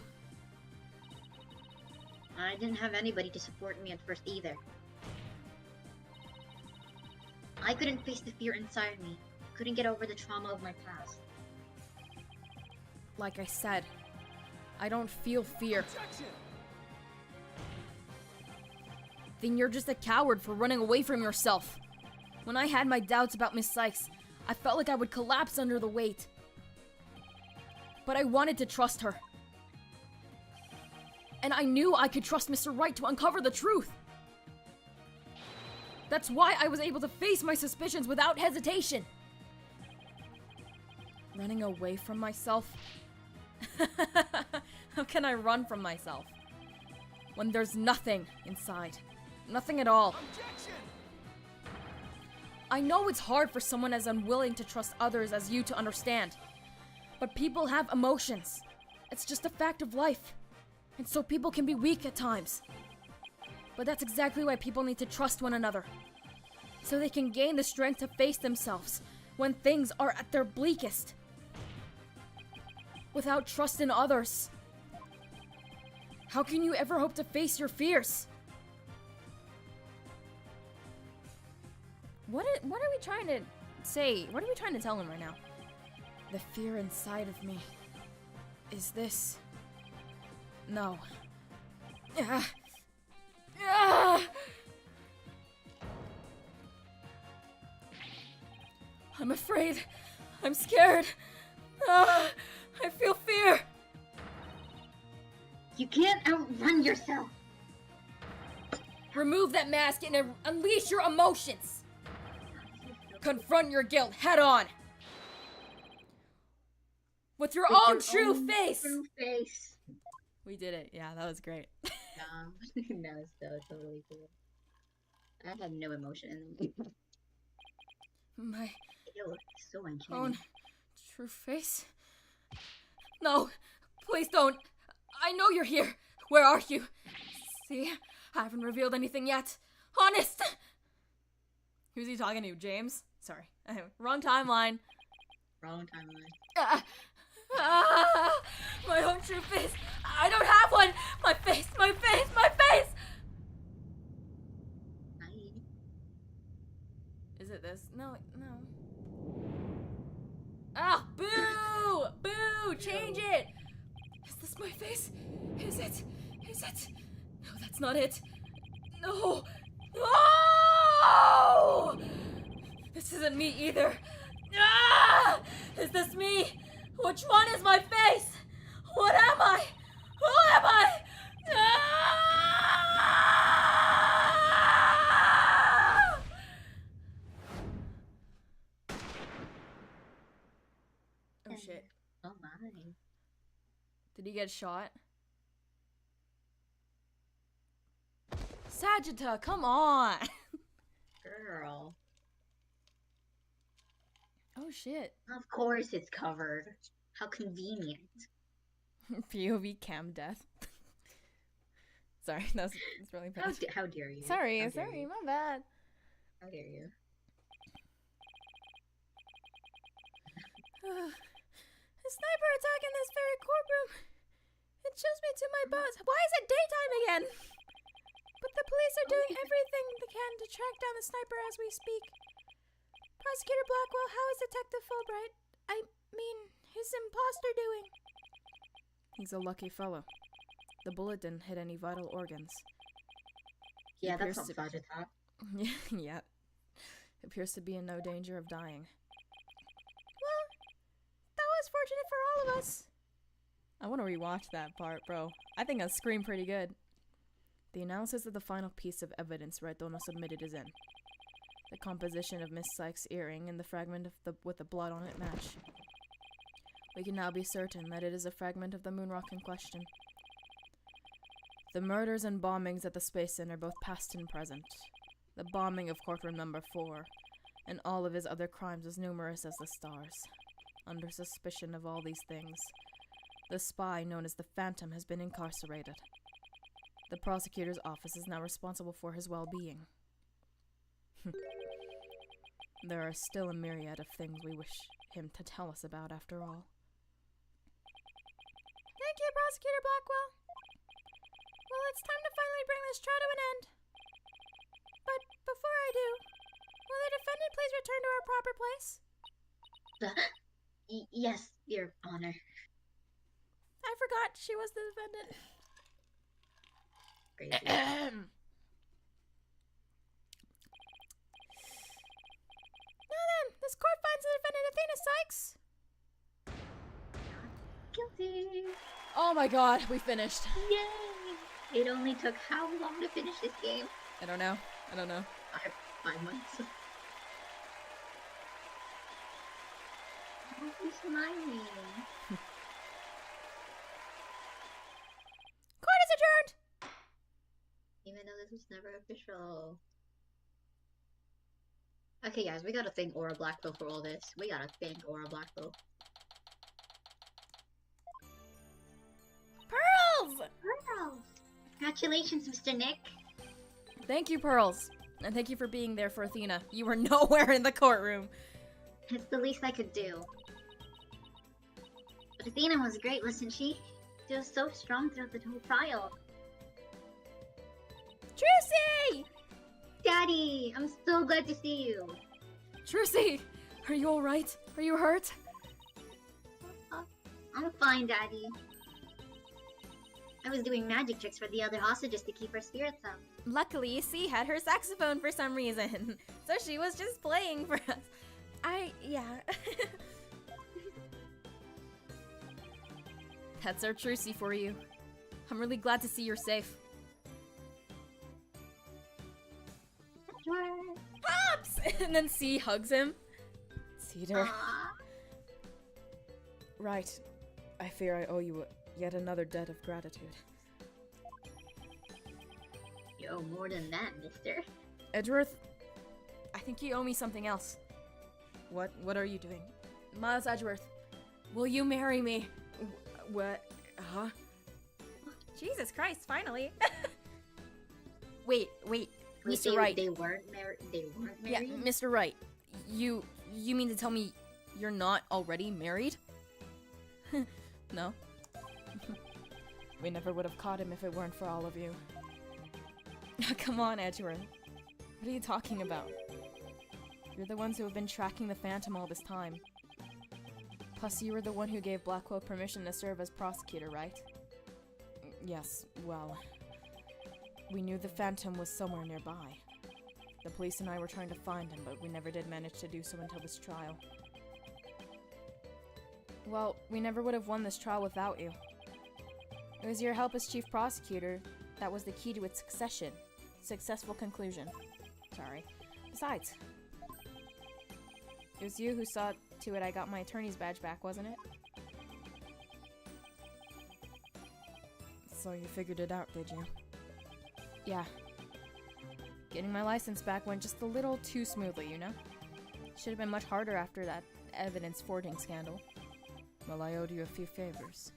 I didn't have anybody to support me at first either. I couldn't face the fear inside me. Couldn't get over the trauma of my past. Like I said, I don't feel fear. Objection! Then you're just a coward for running away from yourself. When I had my doubts about Miss Sykes, I felt like I would collapse under the weight. But I wanted to trust her. And I knew I could trust Mr. Wright to uncover the truth. That's why I was able to face my suspicions without hesitation. Running away from myself? How can I run from myself? When there's nothing inside. Nothing at all. Objection! I know it's hard for someone as unwilling to trust others as you to understand. But people have emotions. It's just a fact of life. And so people can be weak at times. But that's exactly why people need to trust one another. So they can gain the strength to face themselves when things are at their bleakest. Without trust in others, how can you ever hope to face your fears? What are we trying to say? What are we trying to tell him right now? The fear inside of me is this. No. I'm afraid. I'm scared. I feel fear. You can't outrun yourself! Remove that mask and unleash your emotions. Confront your guilt head on. With your With own your true own face. True face. We did it. Yeah, that was great. No, it's so totally cool. I have no emotion in them. My Ew, it's so uncanny. own true face? No, please don't. I know you're here. Where are you? See, I haven't revealed anything yet. Honest! Who's he talking to? James? Sorry. Wrong timeline. Wrong timeline. My own true face. I don't have one. My face, my face, my face. Hi. Is it this? No, no. Ah, boo! Boo! Change it! Is this my face? Is it? Is it? No, that's not it. No! No! This isn't me either. Ah! Is this me? Which one is my face? What am I? Who am I? Ah! Oh shit. Oh my. Did he get shot? Sagitta, come on! Girl. Oh shit. Of course it's covered. How convenient. POV cam death. Sorry, that's really bad. How dare you? Sorry, How dare sorry, you? my bad. How dare you? A sniper attacking this very courtroom. It chills me to my bones. Why is it daytime again? But the police are doing everything they can to track down the sniper as we speak. Prosecutor Blackwell, how is Detective Fulbright? I mean, his imposter doing? He's a lucky fellow. The bullet didn't hit any vital organs. He Yeah, that's appears not to- Sagitta. Yeah. Appears to be in no danger of dying. Well, that was fortunate for all of us. I want to rewatch that part, bro. I think I screamed pretty good. The analysis of the final piece of evidence Redono submitted is in. The composition of Miss Sykes' earring and the fragment with the blood on it match. We can now be certain that it is a fragment of the moonrock in question. The murders and bombings at the Space Center, both past and present. The bombing of courtroom number 4 and all of his other crimes as numerous as the stars. Under suspicion of all these things, the spy known as the Phantom has been incarcerated. The prosecutor's office is now responsible for his well-being. There are still a myriad of things we wish him to tell us about after all. Thank you, Prosecutor Blackwell. Well, it's time to finally bring this trial to an end. But before I do, will the defendant please return to her proper place? Yes, Your Honor. I forgot she was the defendant. Crazy. Now then, this court finds the defendant Athena Sykes. Guilty. Oh my god, we finished. Yay! It only took how long to finish this game? I don't know. 5 months. Why are you smiling? Court is adjourned. Even though this was never official. Okay, guys, we gotta thank Aura Blackville for all this. We gotta thank Aura Blackville. Pearls! Pearls! Congratulations, Mr. Nick. Thank you, Pearls. And thank you for being there for Athena. You were nowhere in the courtroom. It's the least I could do. But Athena was great, wasn't she? She was so strong throughout the whole trial. Trucy! Daddy, I'm so glad to see you. Trucy, are you alright? Are you hurt? I'm fine, Daddy. I was doing magic tricks for the other hostages to keep her spirits up. Luckily, C had her saxophone for some reason, so she was just playing for us. Yeah. That's our Trucy for you. I'm really glad to see you're safe. Pops! And then C hugs him. Cedar. Aww. Right. I fear I owe you yet another debt of gratitude. You owe more than that, mister. Edgeworth, I think you owe me something else. What are you doing? Miles Edgeworth, will you marry me? What? Huh? Jesus Christ, finally. Wait, Mr. Wright. They weren't married. They weren't Yeah, married. Mr. Wright. You mean to tell me you're not already married? No. We never would have caught him if it weren't for all of you. Come on, Edgeworth. What are you talking about? You're the ones who have been tracking the Phantom all this time. Plus, you were the one who gave Blackwell permission to serve as prosecutor, right? Yes, well... We knew the Phantom was somewhere nearby. The police and I were trying to find him, but we never did manage to do so until this trial. Well, we never would have won this trial without you. It was your help as chief prosecutor that was the key to its successful conclusion. Sorry. Besides, it was you who saw to it I got my attorney's badge back, wasn't it? So you figured it out, did you? Yeah. Getting my license back went just a little too smoothly, you know? Should have been much harder after that evidence forging scandal. Well, I owed you a few favors.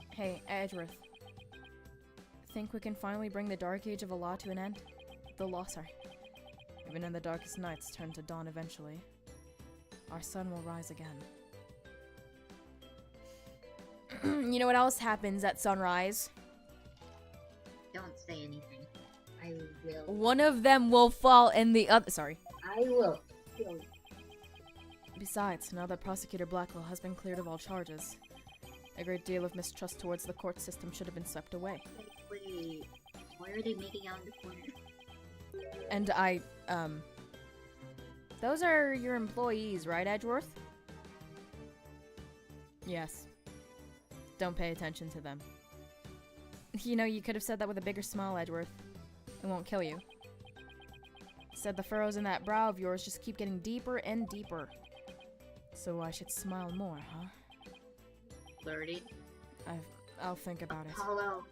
Hey, Edgeworth. Think we can finally bring the Dark Age of the Law to an end? The law, sorry. Even in the darkest nights turn to dawn eventually. Our sun will rise again. You know what else happens at sunrise? Don't say anything. I will. One of them will fall and the other- sorry. I will. Kill you. Besides, now that Prosecutor Blackwell has been cleared of all charges, a great deal of mistrust towards the court system should have been swept away. Wait. Why are they making out in the corner? And those are your employees, right, Edgeworth? Yes. Don't pay attention to them. You know, you could have said that with a bigger smile, Edgeworth. It won't kill you. Said the furrows in that brow of yours just keep getting deeper and deeper. So I should smile more, huh? Flirty. I'll think about it. Apollo.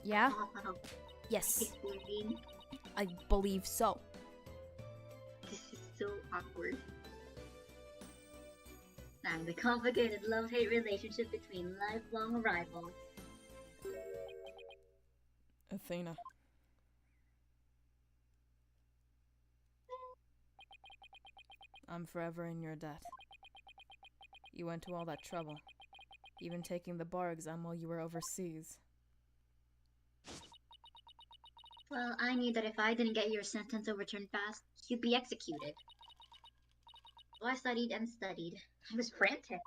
Yeah? Apollo. Yes. Exploding. I believe so. awkward. And the complicated love-hate relationship between lifelong rivals. Athena. I'm forever in your debt. You went to all that trouble, even taking the bar exam while you were overseas. Well, I knew that if I didn't get your sentence overturned fast, you'd be executed. So I studied and studied. I was frantic.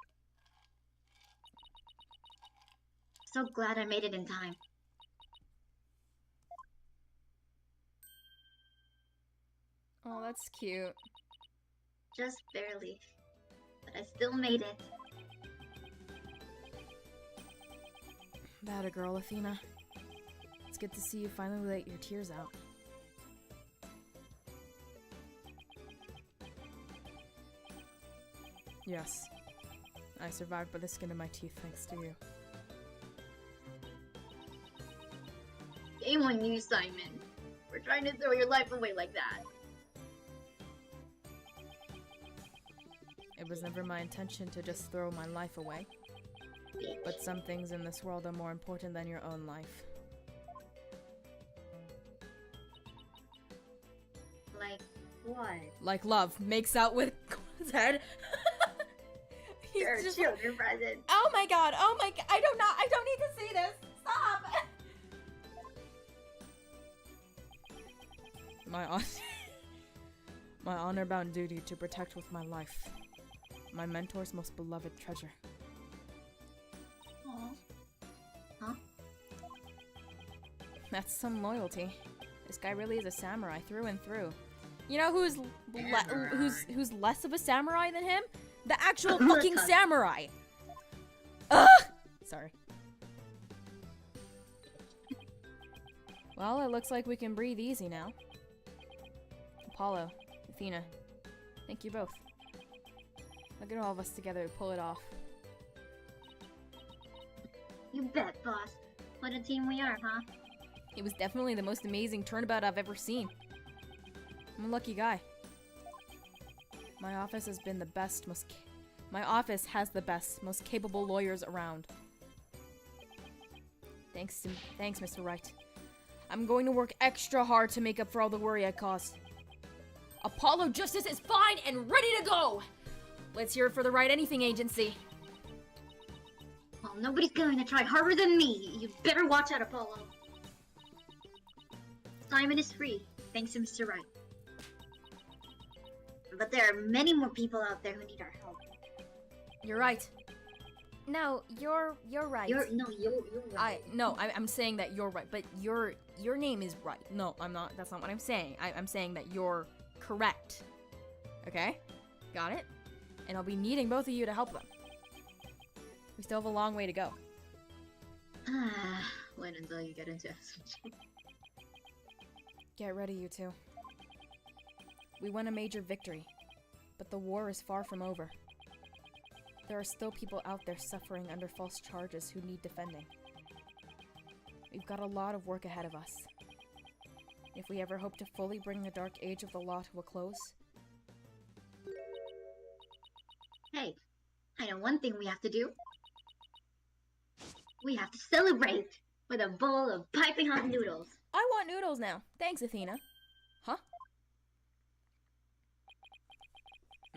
So glad I made it in time. Oh, that's cute. Just barely. But I still made it. That a girl, Athena. It's good to see you finally let your tears out. Yes. I survived by the skin of my teeth thanks to you. Game on you, Simon. We're trying to throw your life away like that. It was never my intention to just throw my life away. But some things in this world are more important than your own life. Like, what? Like love makes out with his head. He's Your just children present. oh my god, I don't need to see this. Stop. My honor-bound duty to protect with my life. My mentor's most beloved treasure. Aww. Huh? That's some loyalty. This guy really is a samurai through and through. You know who's who's less of a samurai than him? The actual fucking samurai. Ugh! Sorry. Well, it looks like we can breathe easy now. Apollo, Athena, thank you both. Look at all of us together to pull it off. You bet, boss. What a team we are, huh? It was definitely the most amazing turnabout I've ever seen. I'm a lucky guy. My office has the best, most capable lawyers around. Thanks, Mr. Wright. I'm going to work extra hard to make up for all the worry I caused. Apollo Justice is fine and ready to go! Let's hear it for the Right Anything Agency. Well, nobody's going to try harder than me. You better watch out, Apollo. Simon is free, thanks to Mr. Wright. But there are many more people out there who need our help. You're right. No, you're right. You're right. I'm saying that you're right, but your name is right. No, I'm not. That's not what I'm saying. I'm saying that you're correct. Okay? Got it? And I'll be needing both of you to help them. We still have a long way to go. Wait until you get into SMG. Get ready, you two. We won a major victory, but the war is far from over. There are still people out there suffering under false charges who need defending. We've got a lot of work ahead of us. If we ever hope to fully bring the dark age of the law to a close. Hey, I know one thing we have to do. We have to celebrate with a bowl of piping hot noodles. I want noodles now. Thanks, Athena. Huh?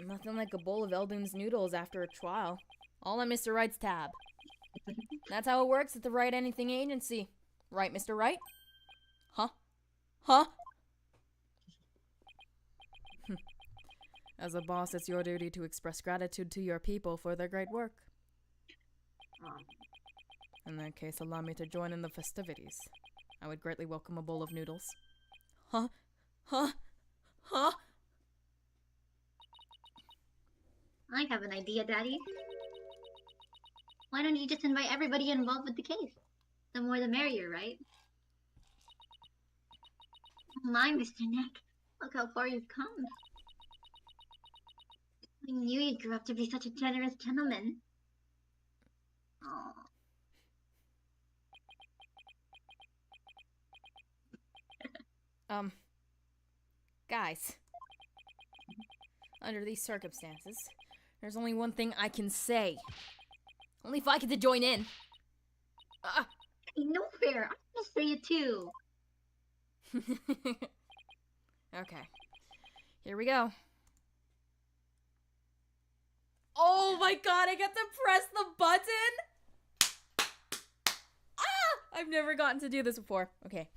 Nothing like a bowl of Eldon's noodles after a trial. All on Mr. Wright's tab. That's how it works at the Right Anything Agency. Right, Mr. Wright? Huh? Huh? As a boss, it's your duty to express gratitude to your people for their great work. In that case, allow me to join in the festivities. I would greatly welcome a bowl of noodles. Huh? Huh? Huh? I have an idea, Daddy. Why don't you just invite everybody involved with the case? The more the merrier, right? Oh my, Mr. Neck. Look how far you've come. I knew you grew up to be such a generous gentleman. Aww. Guys. Under these circumstances, there's only one thing I can say. Only if I get to join in. No fair. I'm gonna say it too. Okay. Here we go. Oh my god, I get to press the button! Ah! I've never gotten to do this before. Okay.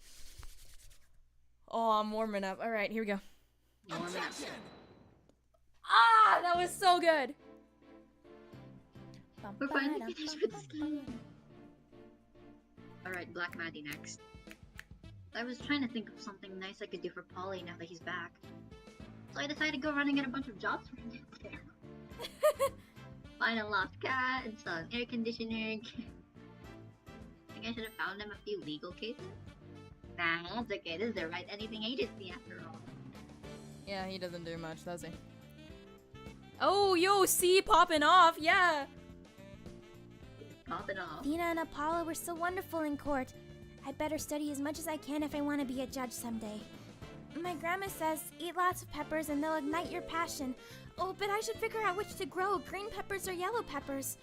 Oh, I'm warming up. Alright, here we go. Objection! Ah! That was so good! We're finally finished with this game. Alright, Black Maddie next. I was trying to think of something nice I could do for Polly now that he's back. So I decided to go run and get a bunch of jobs for him. Find a lost cat, install an air conditioner. Think I should have found him a few legal cases? Nah, that's okay. This is the right anything agency after all. Yeah, he doesn't do much, does he? Oh, yo, C popping off, yeah! Popping off. Athena and Apollo were so wonderful in court. I'd better study as much as I can if I want to be a judge someday. My grandma says, eat lots of peppers and they'll ignite your passion. Oh, but I should figure out which to grow, green peppers or yellow peppers.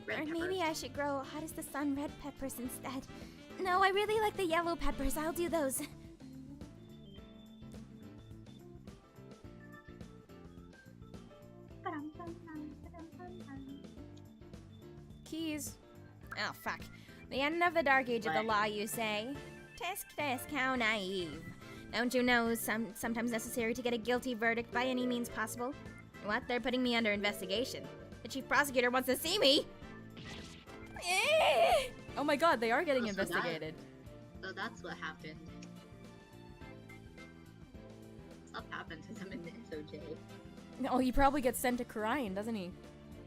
Red Or peppers. maybe I should grow hot as the sun red peppers instead. No, I really like the yellow peppers. I'll do those. Keys. Oh, fuck. The end of the dark age of the What? law, you say? Tisk tisk, how naive. Don't you know sometimes necessary to get a guilty verdict by any means possible? What? They're putting me under investigation. The chief prosecutor wants to see me! Eh! Oh my god, they are getting Oh, so that- investigated. So that's what happened. Stuff happens since I'm in the SOJ. Oh, he probably gets sent to Korean, doesn't he?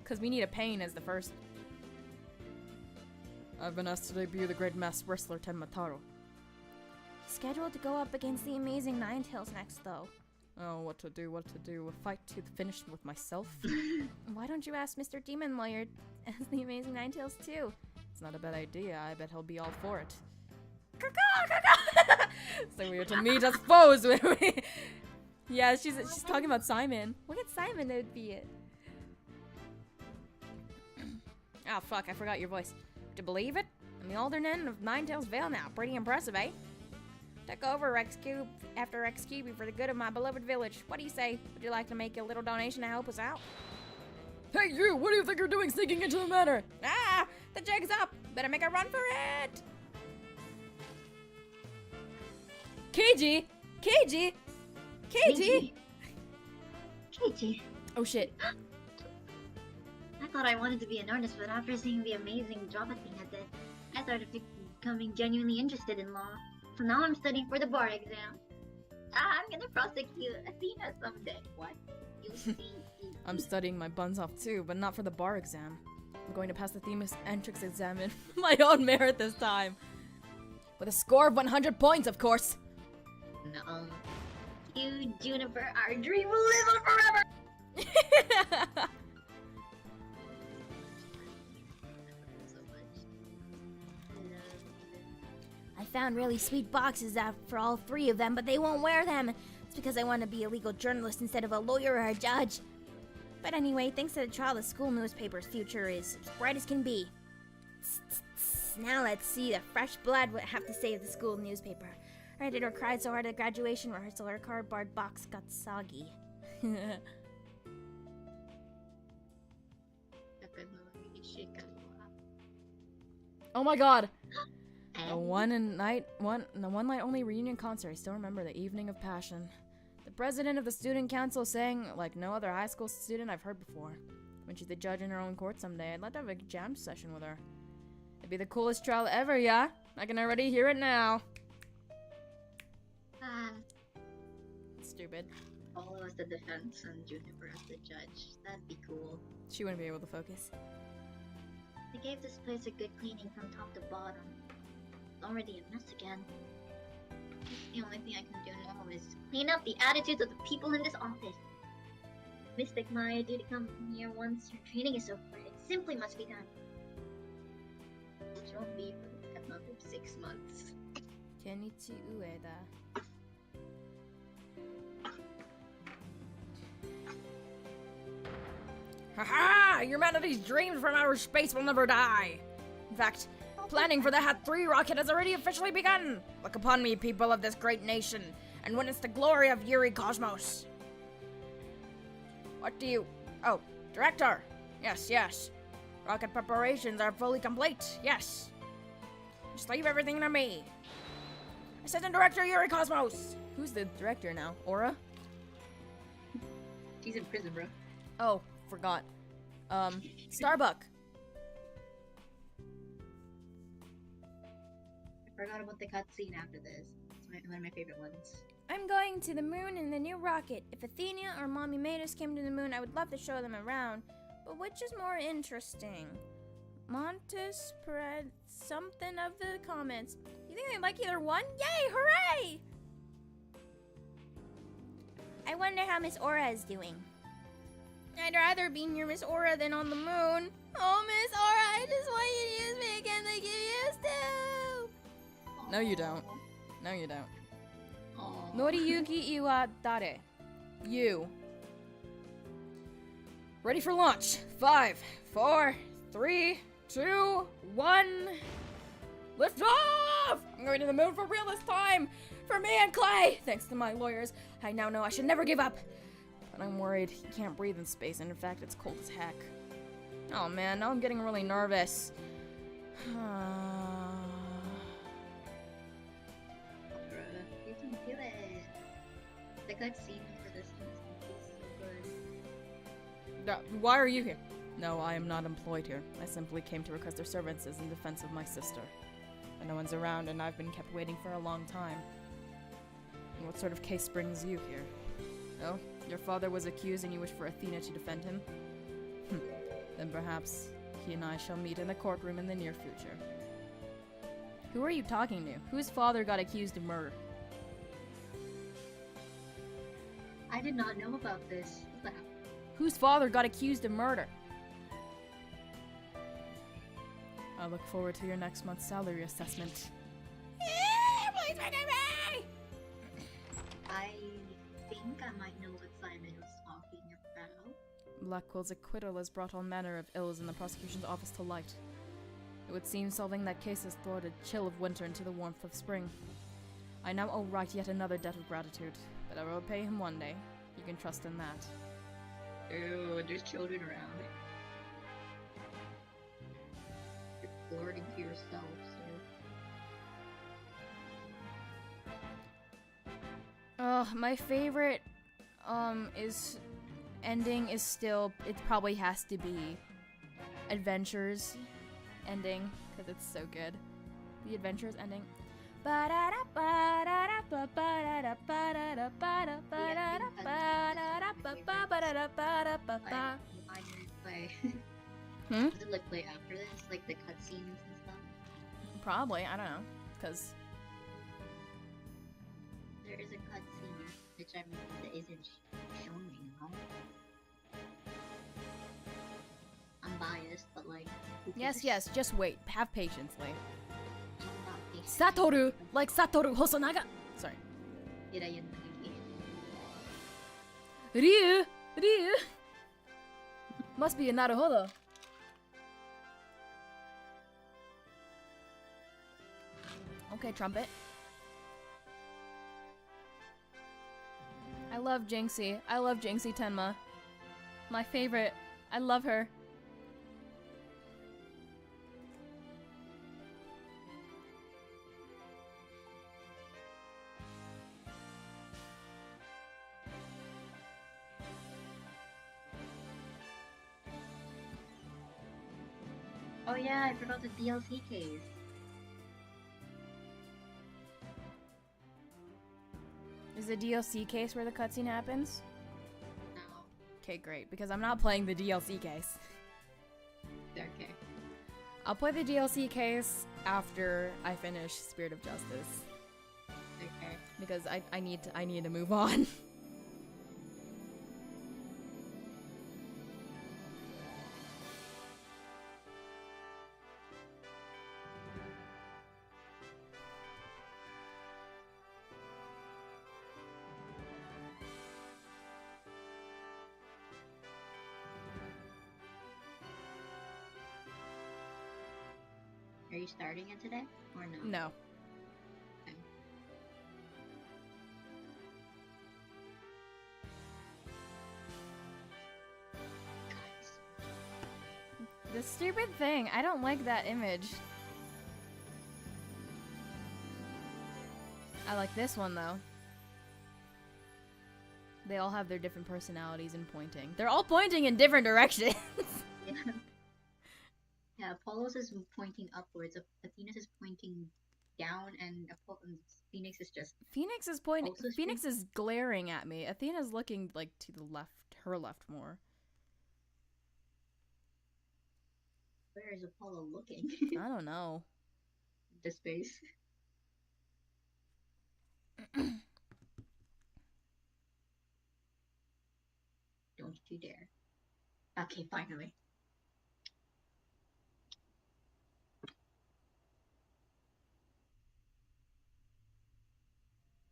Because we need a pain as the first. I've been asked to debut the great masked wrestler Tenmataro. Scheduled to go up against the amazing Ninetales next, though. Oh, what to do, what to do. A fight to the finish with myself? Why don't you ask Mr. Demon Lawyer as the amazing Ninetales too? It's not a bad idea. I bet he'll be all for it. So we are to meet as foes when we... Yeah, she's talking about Simon. Look at Simon, that would be it. Oh, fuck, I forgot your voice. To believe it? I'm the alderman of Ninetales Vale now. Pretty impressive, eh? Took over Rex Cube after Rex Cube for the good of my beloved village. What do you say? Would you like to make a little donation to help us out? Hey, you! What do you think you're doing sneaking into the manor? Ah! The jig's up! Better make a run for it! KG! KG! KG! Keiji. Oh shit. I thought I wanted to be an artist, but after seeing the amazing job Athena did, I started becoming genuinely interested in law. So now I'm studying for the bar exam. I'm gonna prosecute Athena someday. What? You see? I'm studying my buns off too, but not for the bar exam. I'm going to pass the Themis entrance exam in my own merit this time. With a score of 100 points, of course. No. You, Juniper, our dream will live on forever! So much. I found really sweet boxes out for all three of them, but they won't wear them. It's because I want to be a legal journalist instead of a lawyer or a judge. But anyway, thanks to the trial, the school newspaper's future is as bright as can be. Now let's see the fresh blood what have to say of the school newspaper. Our editor cried so hard at graduation rehearsal her cardboard box got soggy. Oh my god! The And one night only reunion concert. I still remember the evening of passion. The president of the student council sang like no other high school student I've heard before. When she's the judge in her own court someday, I'd like to have a jam session with her. It'd be the coolest trial ever, yeah? I can already hear it now. Stupid. Apollo as the defense and Juniper as the judge. That'd be cool. She wouldn't be able to focus. They gave this place a good cleaning from top to bottom. It's already a mess again. The only thing I can do now is clean up the attitudes of the people in this office. Mystic Maya due to come here once her training is over. It simply must be done. Which won't be for another 6 months. Kenichi Ueda. Haha! Humanity's dreams from outer space will never die! In fact, planning for the HAT-3 rocket has already officially begun! Look upon me, people of this great nation, and witness the glory of Yuri Cosmos! What do you... Oh, Director! Yes, yes. Rocket preparations are fully complete, yes. Just leave everything to me. Assistant Director Yuri Cosmos! Who's the director now? Aura? She's in prison, bro. Oh, forgot. Starbuck. I forgot about the cutscene after this. It's one of my favorite ones. I'm going to the moon in the new rocket. If Athenia or Mommy Matus came to the moon, I would love to show them around. But which is more interesting? Montes spread something of the comments. You think they like either one? Yay! Hooray! I wonder how Miss Aura is doing. I'd rather be near Miss Aura than on the moon. Oh, Miss Aura, I just want you to use me again like you used to. No, you don't. No, you don't. Aww. Noriyuki iwa dare? You. Ready for launch. 5, 4, 3, 2, 1. Lift off! I'm going to the moon for real this time! For me and Clay! Thanks to my lawyers, I now know I should never give up. But I'm worried he can't breathe in space, and in fact, it's cold as heck. Oh man, now I'm getting really nervous. You can do it. The cutscene for this one is so good. Why are you here? No, I am not employed here. I simply came to request their services in defense of my sister. But no one's around, and I've been kept waiting for a long time. And what sort of case brings you here? Oh, your father was accused and you wish for Athena to defend him? Then perhaps he and I shall meet in the courtroom in the near future. Who are you talking to? Whose father got accused of murder? I did not know about this. What the hell? Whose father got accused of murder? I look forward to your next month's salary assessment. Please forgive me! I think I might know what Simon was talking about. Blackwell's acquittal has brought all manner of ills in the prosecution's office to light. It would seem solving that case has thawed a chill of winter into the warmth of spring. I now owe Wright yet another debt of gratitude, but I will repay him one day. You can trust in that. Ew, there's children around. You're flirting to yourself, so. My favorite, ending is still, it probably has to be Adventures ending, because it's so good. The Adventures ending. Hmm? Does it like play after this, like the cutscenes and stuff? Probably, I don't know, because There is a cutscene, which I mean, that isn't showing, you know? I'm biased, but like, who yes, cares? yes, just wait, have patience, Lee. I'm not patient. Satoru, like Satoru Hosonaga. Sorry. Did I end the game? Ryu. Must be a Naruhodo. Okay, trumpet. I love Jinxie. I love Jinxie Tenma. My favorite. I love her. Oh yeah, I forgot the DLC case. Is the DLC case where the cutscene happens? No. Okay, great, because I'm not playing the DLC case. Okay. I'll play the DLC case after I finish Spirit of Justice. Okay. Because I need to move on. Are you starting it today or no? No. Okay. The stupid thing. I don't like that image. I like this one though. They all have their different personalities and pointing. They're all pointing in different directions. Yeah. Yeah, Apollo's is pointing upwards. Athena's is pointing down, and Phoenix is just. Phoenix is pointing. Also Phoenix is glaring at me. Athena's looking like to the left, her left more. Where is Apollo looking? I don't know. The space. Don't you dare. Okay, finally.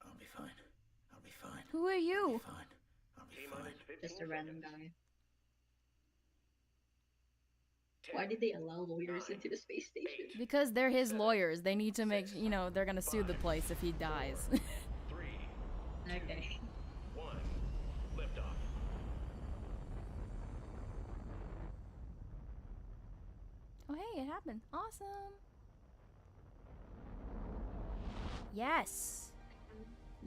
I'll be fine. I'll be fine. Who are I'll you? be fine. I'll be fine. Just a random guy. Why did they allow lawyers into the space station? Because they're his lawyers. They need to make, you know, they're gonna sue the place if he dies. 3, Okay. 1, liftoff. Oh hey, it happened. Awesome. Yes.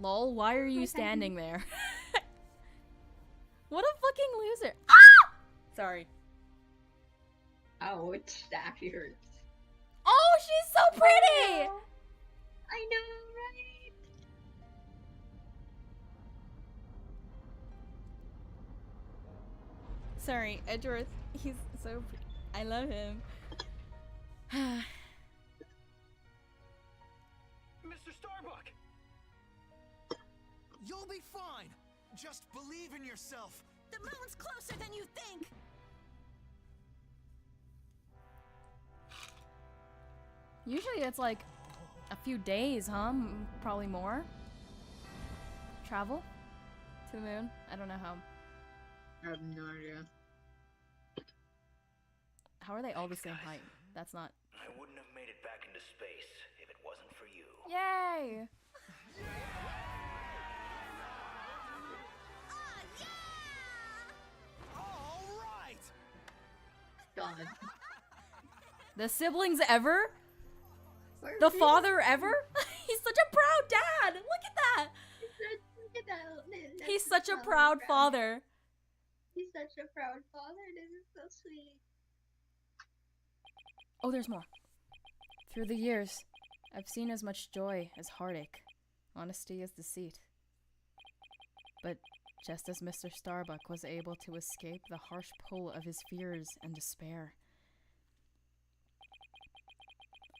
Lol, why are you standing there? What a fucking loser. Ah! Sorry. Ouch, that actually hurts. Oh, she's so pretty! I know, right? Sorry, Edgeworth. He's so pretty. I love him. Mr. Starbuck! You'll be fine. Just believe in yourself. The moon's closer than you think. Usually it's like a few days, huh? Probably more. Travel to the moon. I don't know how. I have no idea. How are they all the same height? That's not. I wouldn't have made it back into space if it wasn't for you. Yay! All right. God. The siblings ever? Where The is- father ever? He's such a proud dad! Look at that! Look at that. He's such a proud father. He's such a proud father. This is so sweet. Oh, there's more. Through the years, I've seen as much joy as heartache, honesty as deceit. But just as Mr. Starbuck was able to escape the harsh pull of his fears and despair,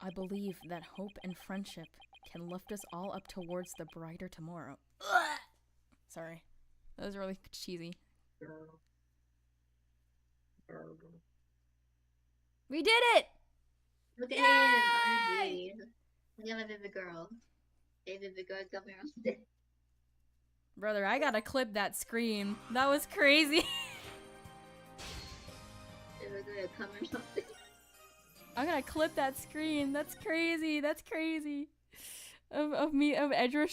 I believe that hope and friendship can lift us all up towards the brighter tomorrow. Ugh. Sorry. That was really cheesy. Girl. We did it! Look at Yay! him. Look at my baby girl. Hey, baby girl, come here. I'm sick. Brother, I gotta clip that scream. That was crazy. Baby girl, come here. Something. I'm gonna clip that screen. That's crazy. That's crazy. Of Edra